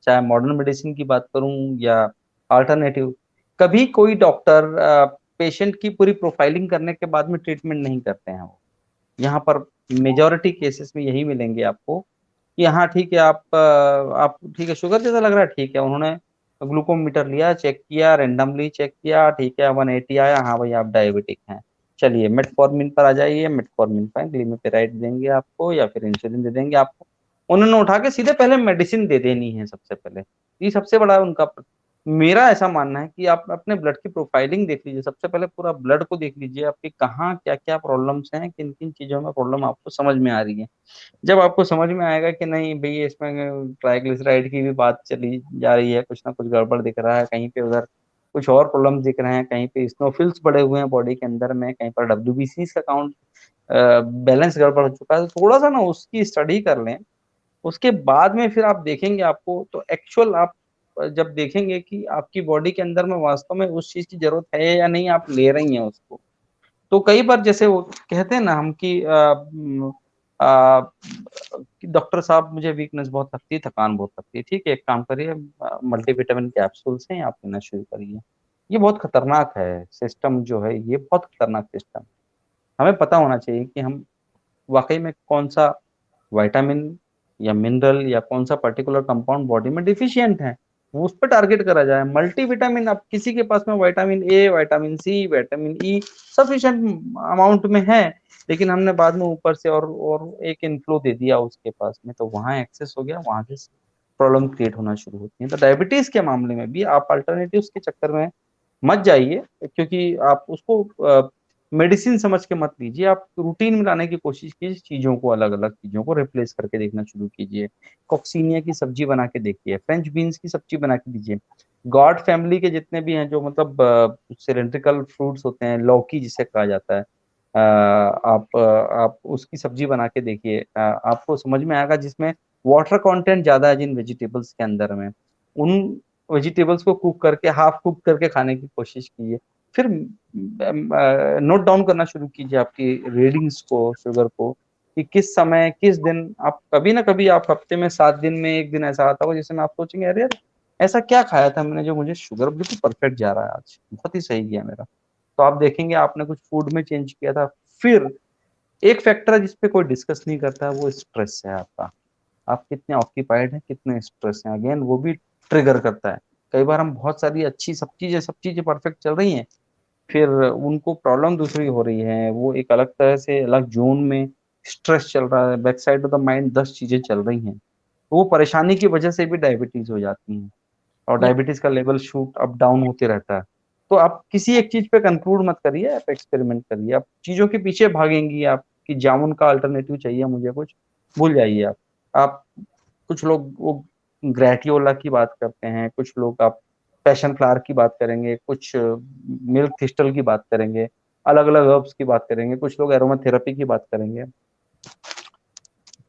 चाहे मॉडर्न मेडिसिन की बात करूं या अल्टरनेटिव, कभी कोई डॉक्टर पेशेंट की पूरी प्रोफाइलिंग करने के बाद में ट्रीटमेंट नहीं करते हैं। वो यहाँ पर मेजॉरिटी केसेस में यही मिलेंगे आपको कि हाँ ठीक है, आप ठीक है, शुगर जैसा लग रहा है, ठीक है, उन्होंने ग्लूकोमीटर लिया, चेक किया, रेंडमली चेक किया, ठीक है, 180 आया, हाँ भाई आप डायबिटिक हैं, चलिए मेटफॉर्मिन पर आ जाइए, मेटफॉर्मिन पर ग्लिमेपेराइड देंगे आपको, या फिर इंसुलिन दे देंगे आपको। उन्होंने उठा के सीधे पहले मेडिसिन दे देनी है सबसे पहले। ये सबसे बड़ा उनका, मेरा ऐसा मानना है कि आप अपने ब्लड की प्रोफाइलिंग देख लीजिए, सबसे पहले पूरा ब्लड को देख लीजिए, आपकी कहाँ क्या क्या प्रॉब्लम्स हैं, किन किन चीजों में प्रॉब्लम आपको समझ में आ रही है। जब आपको समझ में आएगा कि नहीं भई इसमें ट्राइग्लिसराइड की भी बात चली जा रही है, कुछ ना कुछ गड़बड़ दिख रहा है, कहीं पे उधर कुछ और प्रॉब्लम दिख रहे हैं, कहीं पे स्नोफिल्स बढ़े हुए हैं बॉडी के अंदर में, कहीं पर डब्ल्यूबीसी का काउंट बैलेंस गड़बड़ हो चुका है, तो थोड़ा सा ना उसकी स्टडी कर लें। उसके बाद में फिर आप देखेंगे, आपको तो एक्चुअल आप जब देखेंगे कि आपकी बॉडी के अंदर में वास्तव में उस चीज की जरूरत है या नहीं, आप ले रही हैं उसको। तो कई बार जैसे वो कहते हैं ना हम कि डॉक्टर साहब मुझे वीकनेस बहुत लगती है, थकान बहुत लगती है, ठीक है, एक काम करिए, मल्टीविटामिन कैप्सूल्स हैं, आप लेना शुरू करिए। ये बहुत खतरनाक है सिस्टम जो है, ये बहुत खतरनाक सिस्टम। हमें पता होना चाहिए कि हम वाकई में कौन सा विटामिन या मिनरल या कौन सा पर्टिकुलर कंपाउंड बॉडी में डिफिशियंट है, वो उस पर टारगेट करा जाए। मल्टीविटामिन, अब किसी के पास में vitamin A, vitamin C, vitamin E sufficient amount में है, लेकिन हमने बाद में ऊपर से और एक इनफ्लो दे दिया उसके पास में, तो वहां एक्सेस हो गया, वहां से प्रॉब्लम क्रिएट होना शुरू होती है। तो डायबिटीज के मामले में भी आप अल्टरनेटिव्स के चक्कर में मत जाइए, क्योंकि आप उसको मेडिसिन समझ के मत लीजिए, आप रूटीन में लाने की कोशिश कीजिए, चीजों को, अलग अलग चीजों को रिप्लेस करके देखना शुरू कीजिए। कॉक्सीनिया की सब्जी बना के देखिए, फ्रेंच बीन्स की सब्जी बना के दीजिए, गॉड फैमिली के जितने भी हैं, जो मतलब सिलेंड्रिकल फ्रूट्स होते हैं, लौकी जिसे कहा जाता है, आप उसकी सब्जी बना के देखिए, आपको समझ में आएगा, जिसमें वाटर कंटेंट ज्यादा है जिन वेजिटेबल्स के अंदर में, उन वेजिटेबल्स को कुक करके, हाफ कुक करके खाने की कोशिश कीजिए। फिर नोट डाउन करना शुरू कीजिए आपकी रीडिंग्स को, शुगर को, कि किस समय, किस दिन, आप कभी ना कभी, आप हफ्ते में 7 दिन में एक दिन ऐसा आता होगा जिसमें आप सोचेंगे अरे यार ऐसा क्या खाया था मैंने जो मुझे शुगर बिल्कुल परफेक्ट जा रहा है, आज बहुत ही सही गया मेरा। तो आप देखेंगे आपने कुछ फूड में चेंज किया था। फिर एक फैक्टर है जिसपे कोई डिस्कस नहीं करता है, वो स्ट्रेस है आपका। आप कितने ऑक्यूपाइड हैं, कितने स्ट्रेस हैं, अगेन वो भी ट्रिगर करता है। कई बार हम बहुत सारी अच्छी सब चीजें परफेक्ट चल रही हैं, फिर उनको प्रॉब्लम दूसरी हो रही है, वो एक अलग तरह से अलग जोन में स्ट्रेस चल रहा है, back side of the mind 10 चीजें चल रही हैं, तो वो परेशानी की वजह से भी डायबिटीज हो जाती है, और डायबिटीज का लेवल शूट अप डाउन होते रहता है। तो आप किसी एक चीज पे कंक्लूड मत करिए, आप एक्सपेरिमेंट करिए। आप चीजों के पीछे भागेंगी, आप कि जामुन का अल्टरनेटिव चाहिए मुझे कुछ, भूल जाइए आप कुछ लोग वो ग्रेटियोला की बात करते हैं, कुछ लोग आप पैशन फ्लावर की बात करेंगे, कुछ मिल्क थिस्टल की बात करेंगे, अलग अलग हर्ब्स की बात करेंगे, कुछ लोग एरोमाथेरेपी की बात करेंगे।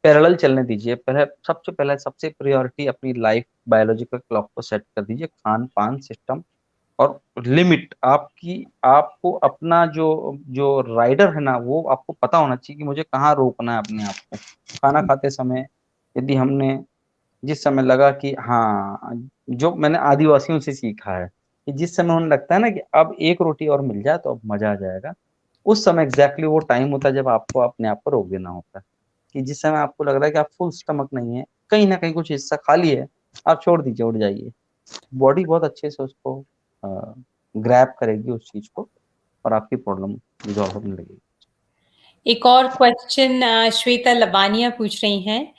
पैरेलल चलने दीजिए। पहले, सबसे पहले, सबसे प्रायोरिटी अपनी लाइफ बायोलॉजिकल क्लॉक को सेट कर दीजिए, खान पान सिस्टम और लिमिट आपकी। आपको अपना जो जो राइडर है ना, वो आपको पता होना चाहिए कि मुझे कहाँ रोकना है अपने आप को। खाना खाते समय यदि हमने, जिस समय लगा कि हाँ, जो मैंने आदिवासियों से सीखा है कि जिस समय उन्हें लगता है ना कि अब एक रोटी और मिल जाए तो अब मजा आ जाएगा, उस समय एग्जैक्टली वो टाइम होता है जब आपको अपने आप को रोक देना होता है। कि जिस समय आपको लग रहा है कि आप फुल स्टमक नहीं है, कहीं ना कहीं कुछ हिस्सा खाली है, आप छोड़ दीजिए, उठ जाइए। बॉडी बहुत अच्छे से उसको ग्रैब करेगी उस चीज को और आपकी प्रॉब्लम रिजॉल्व होने लगेगी। एक और क्वेश्चन श्वेता लबानिया पूछ रही हैं,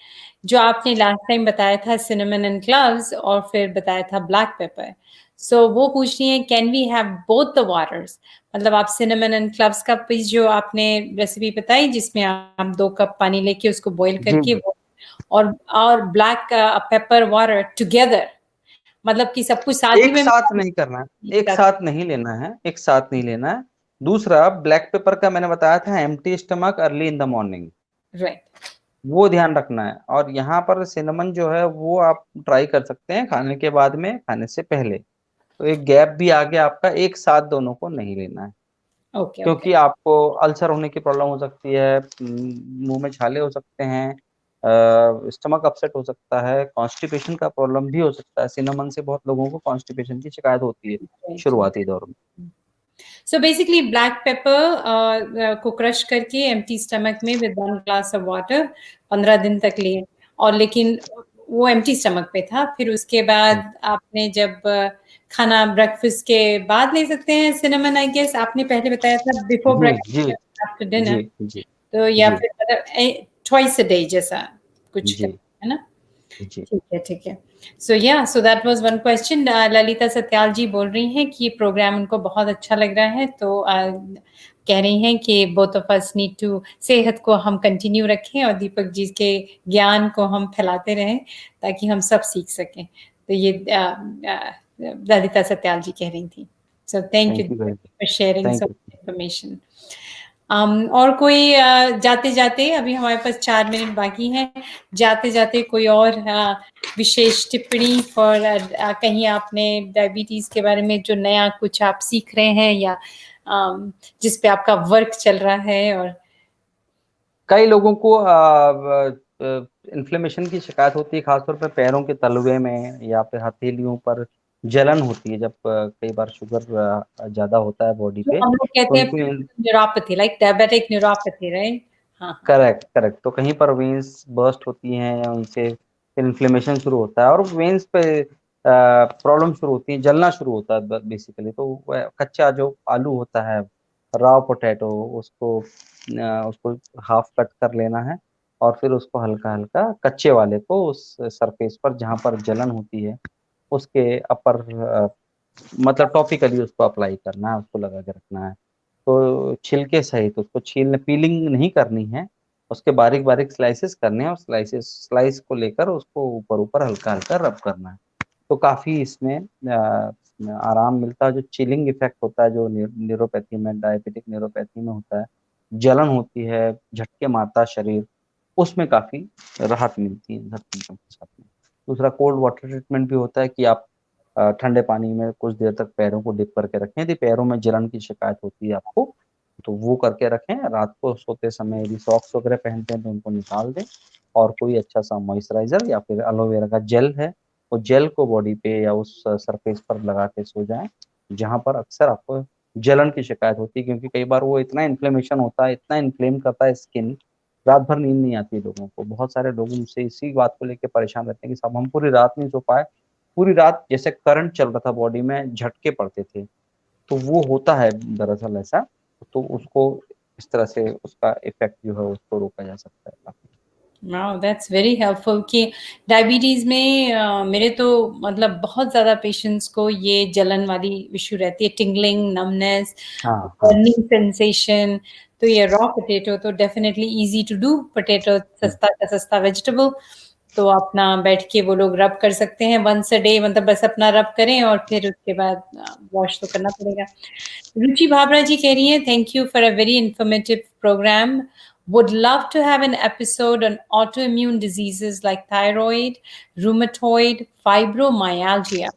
जो आपने लास्ट टाइम बताया था सिनेमन एंड क्लव्स और फिर बताया था ब्लैक पेपर। सो वो पूछ रही हैं, can we have both the waters? मतलब आप सिनेमन एंड क्लव्स का पीस जो आपने रेसिपी बताई, जिसमें आप 2 कप पानी लेके उसको बॉईल जी करके जी। और ब्लैक पेपर वाटर टुगेदर, मतलब कि सब कुछ साथ ही एक में साथ नहीं करना है, एक साथ नहीं लेना है, एक साथ नहीं लेना है। दूसरा, ब्लैक पेपर का मैंने बताया था empty stomach early in the morning, right. वो ध्यान रखना है। और यहाँ पर सिनेमन जो है वो आप ट्राई कर सकते हैं खाने के बाद में, खाने से पहले। तो एक गैप भी आ गया आपका, एक साथ दोनों को नहीं लेना है, ओके ओके। क्योंकि आपको अल्सर होने की प्रॉब्लम हो सकती है, मुंह में छाले हो सकते हैं, स्टमक अपसेट हो सकता है, कॉन्स्टिपेशन का प्रॉब्लम भी हो सकता है। सिनेमन से बहुत लोगों को कॉन्स्टिपेशन की शिकायत होती है राइट। शुरुआती दौर में। सो बेसिकली ब्लैक पेपर को क्रश करके एम्प्टी स्टमक में विद 1 ग्लास ऑफ वाटर 15 दिन तक लिए, और लेकिन वो एम्प्टी स्टमक पे था। फिर उसके बाद आपने जब खाना ब्रेकफास्ट के बाद ले सकते हैं सिनेमन, आई गेस आपने पहले बताया था बिफोर जी जी ब्रेकफास्ट आफ्टर डिनर, जी जी तो या जी फिर मतलब ट्वाइस अ डे जैसा कुछ जी है ना? जी। ठीक है, ठीक है। So that was one question. Lalita Satyal ji बोल रही हैं कि ये प्रोग्राम उनको बहुत अच्छा लग रहा है, तो कह रही हैं कि both of us need to, सेहत को हम कंटिन्यू रखें और दीपक जी के ज्ञान को हम फैलाते रहें ताकि हम सब सीख सकें। तो ये ललिता सत्याल जी कह रही थी। So thank you thank you very much. For sharing thank so you. Information. और कोई जाते जाते, अभी हमारे पास 4 मिनट बाकी हैं, जाते जाते कोई और विशेष टिप्पणी फॉर कहीं आपने डायबिटीज के बारे में जो नया कुछ आप सीख रहे हैं या जिस पे आपका वर्क चल रहा है? और कई लोगों को इन्फ्लेमेशन की शिकायत होती है, खासतौर पर पैरों के तलवे में या फिर हथेलियों पर जलन होती है, जब कई बार शुगर ज्यादा होता है बॉडी जो पे, हम लोग तो कहते हैं उनको। Neuropathy, like diabetic neuropathy, right? हाँ हाँ। Correct correct. तो कहीं पर वेन्स बर्स्ट होती हैं या उनसे इन्फ्लेमेशन शुरू होता है और वेन्स पे प्रॉब्लम शुरू होती है, जलना शुरू होता है बेसिकली। तो कच्चा जो आलू होता है, रॉ पोटैटो, उसको हाफ कट कर लेना है और फिर उसको हल्का हल्का कच्चे वाले को उस सरफेस पर जहाँ पर जलन होती है उसके अपर, मतलब टॉपिकली उसको अप्लाई करना है, उसको लगा के रखना है। तो छिलके सहित उसको छीलने, पीलिंग नहीं करनी है, उसके बारीक बारीक स्लाइसेस करने हैं और स्लाइस को लेकर उसको ऊपर ऊपर हल्का हल्का रब करना है। तो काफी इसमें आराम मिलता है। जो चिलिंग इफेक्ट होता है, जो न्यूरोपैथी में, डायबिटिक न्यूरोपैथी में होता है, जलन होती है, झटके मारता है शरीर, उसमें काफी राहत मिलती है सिम्टम के साथ में। दूसरा, कोल्ड वाटर ट्रीटमेंट भी होता है कि आप ठंडे पानी में कुछ देर तक पैरों को डिप करके रखें। यदि पैरों में जलन की शिकायत होती है आपको, तो वो करके रखें। रात को सोते समय यदि सॉक्स वगैरह पहनते हैं तो उनको निकाल दें और कोई अच्छा सा मॉइस्चराइजर या फिर एलोवेरा का जेल है, वो जेल को बॉडी पे या उस सरफेस पर लगा के सो जाएं जहां पर अक्सर आपको जलन की शिकायत होती है। क्योंकि कई बार वो इतना इन्फ्लेमेशन होता है, इतना इन्फ्लेम करता है स्किन, रात भर नींद नहीं आती लोगों को। बहुत सारे लोग मुझसे इसी बात को लेकर परेशान रहते हैं कि साहब हम पूरी रात नहीं सो पाए, पूरी रात जैसे करंट चल रहा था बॉडी में, झटके पड़ते थे। तो वो होता है दरअसल ऐसा। तो उसको इस तरह से उसका इफेक्ट जो है उसको रोका जा सकता है काफी। वाओ, दैट्स वेरी हेल्पफुल कि डायबिटीज में मेरे तो मतलब बहुत ज़्यादा पेशेंट्स को ये जलन वाली इश्यू रहती है, टिंगलिंग, नमनेस, हाँ हाँ। Burning sensation. तो ये रॉ पोटैटो तो definitely easy to do, potato सस्ता का सस्ता वेजिटेबल, तो अपना बैठ के वो लोग रब कर सकते हैं वंस अ डे, मतलब बस अपना रब करें और फिर उसके बाद वॉश तो करना पड़ेगा। रुचि भाबरा जी कह रही हैं, thank you for a very informative program, would love to have an episode on autoimmune diseases like thyroid, rheumatoid, fibromyalgia,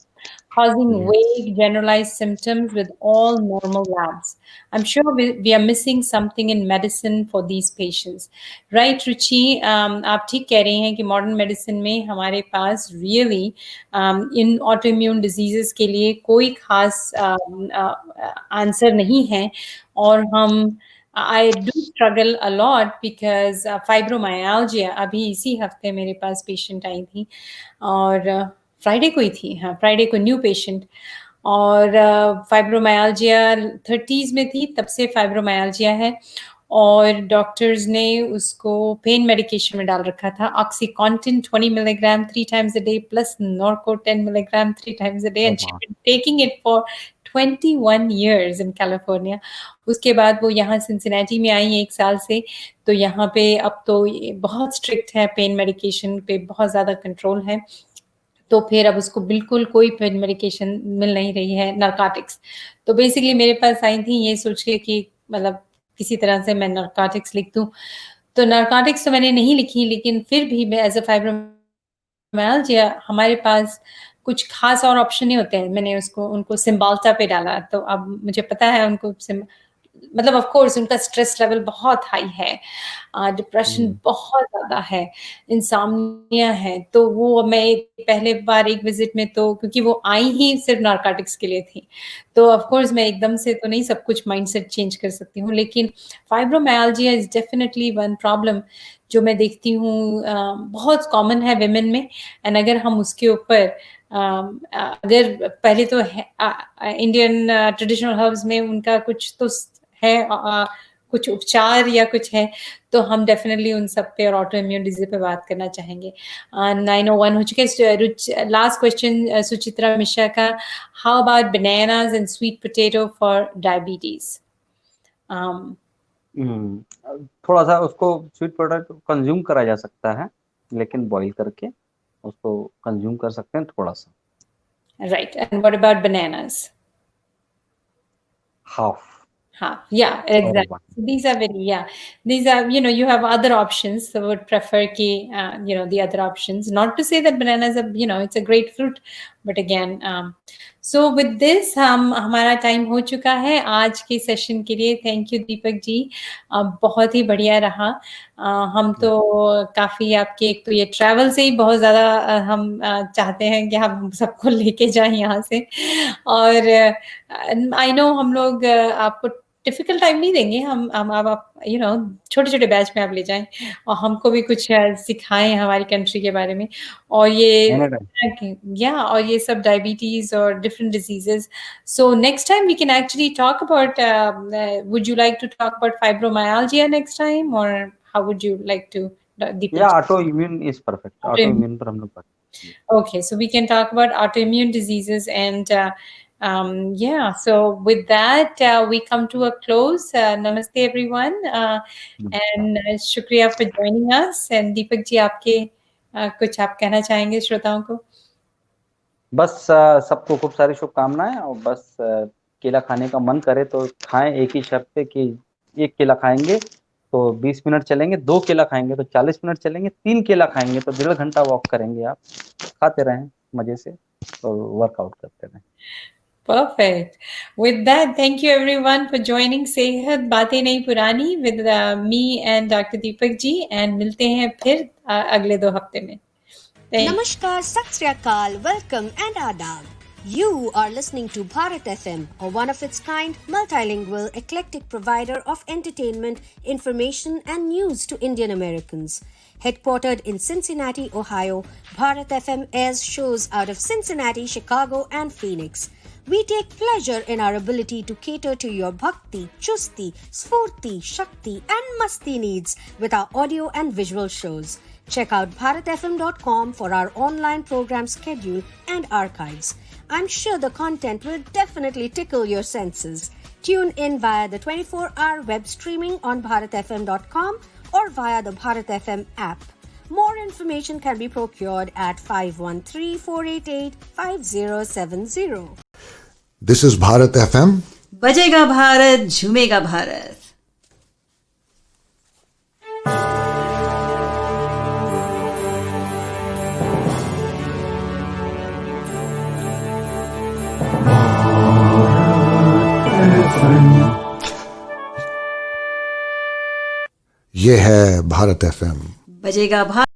causing vague generalized symptoms with all normal labs. I'm sure we are missing something in medicine for these patients. Right, Ruchi? आप ठीक कह रही हैं कि modern medicine में हमारे पास really इन autoimmune diseases के लिए कोई खास आंसर नहीं है, और हम I do struggle a lot because fibromyalgia, अभी इसी हफ्ते मेरे पास पेशेंट आई थी और फ्राइडे को ही थी, हाँ फ्राइडे को न्यू पेशेंट, और फाइब्रोमाइल्जिया 30s में थी, तब से फाइब्रोमाइल्जिया है और डॉक्टर्स ने उसको पेन मेडिकेशन में डाल रखा था, OxyContin 20 milligram 3 times a day plus Norco 10 milligram 3 times a day and she been taking it for 21 years in California. उसके बाद वो यहाँ सिंसिनेटी में आई 1 साल से, तो यहाँ पे अब तो ये बहुत स्ट्रिक्ट है, पेन मेडिकेशन पे बहुत ज़्यादा कंट्रोल है। तो फिर अब उसको बिल्कुल कोई पेन मेडिकेशन मिल नहीं रही है, नार्कोटिक्स। तो बेसिकली मेरे पास आई थी ये सोच के कि मतलब किसी तरह से मैं नार्कोटिक्स लिख दूँ। तो नार्कोटिक्स तो मैंने नहीं लिखी, लेकिन फिर भी मैं एज़ अ फाइब्रोमाइल्जिया हमारे पास कुछ खास और ऑप्शन नहीं होते हैं। मैंने उनको सिम्बाल्टा पे डाला, तो अब मुझे पता है उनको मतलब ऑफ कोर्स उनका स्ट्रेस लेवल बहुत हाई है, डिप्रेशन बहुत ज़्यादा है, इंसोम्निया है। तो वो मैं पहले बार एक विज़िट में, तो क्योंकि वो आई ही सिर्फ़ नार्कोटिक्स के लिए थी, तो ऑफ कोर्स मैं एकदम से तो नहीं सब कुछ माइंडसेट चेंज कर सकती हूँ, लेकिन fibromyalgia is definitely one problem जो मैं देखती हूँ बहुत कॉमन है विमेन में। एंड अगर हम उसके ऊपर अगर पहले तो इंडियन ट्रेडिशनल हर्ब्स में उनका कुछ तो है, कुछ उपचार या कुछ है, तो हम डेफिनेटली उन सब पे और ऑटो इम्यून डिजीज पे बात करना चाहेंगे। 9:01 हो चुके हैं। लास्ट क्वेश्चन सुचित्रा मिश्रा का, how about bananas and sweet potato for diabetes? थोड़ा सा उसको स्वीट पोटैटो कंज्यूम करा जा सकता है, लेकिन बॉईल करके उसको कंज्यूम कर सकते हैं थोड़ा सा। Right, and what about bananas? Half. Yeah, exactly. So these are these are, you have other options. So I would prefer the other options. Not to say that bananas are, it's a great fruit, but again, so with this, हमारा टाइम हो चुका है आज के सेशन के लिए। थैंक यू दीपक जी, बहुत ही बढ़िया रहा। हम तो काफ़ी आपके, एक तो ये ट्रैवल से ही बहुत ज़्यादा हम चाहते हैं कि हम सबको लेके जाएं यहाँ से, और आई नो हम लोग आपको डिफिकल्ट टाइम नहीं देंगे। हम आप छोटे-छोटे बैच में आप ले जाएँ और हमको भी कुछ सिखाएँ हमारी कंट्री के बारे में, और ये सब डायबिटीज़ और different diseases. So next time we can actually talk about, would you like to talk about fibromyalgia next time, और how would you like to? या auto immune is perfect, auto immune पर हम लोग बात। Okay, so we can talk about autoimmune diseases, and so with that, we come to a close. Namaste, everyone, and shukriya for joining us. And Deepak ji, आपके कुछ आप कहना चाहेंगे श्रोताओं को? बस सबको खूब सारी शुभकामनाएं, और बस केला खाने का मन करे तो खाएं, एक ही शर्त पे कि 1 केला खाएंगे तो 20 मिनट चलेंगे, 2 केला खाएंगे तो 40 मिनट चलेंगे, 3 केला खाएंगे तो 1.5 घंटा वॉक करेंगे। आप खाते रहें मजे से और वर्कआउट करते रहें। Perfect. With that, thank you everyone for joining सेहत बातें नहीं पुरानी with me and Dr. Deepak ji, and मिलते हैं फिर अगले 2 हफ्ते में। Namaskar, Sat Sri Akal, welcome and adab. You are listening to Bharat FM, a one of its kind, multilingual, eclectic provider of entertainment, information and news to Indian Americans. Headquartered in Cincinnati, Ohio, Bharat FM airs shows out of Cincinnati, Chicago and Phoenix. We take pleasure in our ability to cater to your bhakti, chusti, sfurti, shakti and masti needs with our audio and visual shows. Check out bharatfm.com for our online program schedule and archives. I'm sure the content will definitely tickle your senses. Tune in via the 24-hour web streaming on bharatfm.com or via the Bharat FM app. More information can be procured at 513-488-5070. This is Bharat FM. बजेगा भारत, झूमेगा भारत। ये है भारत FM। बजेगा भारत।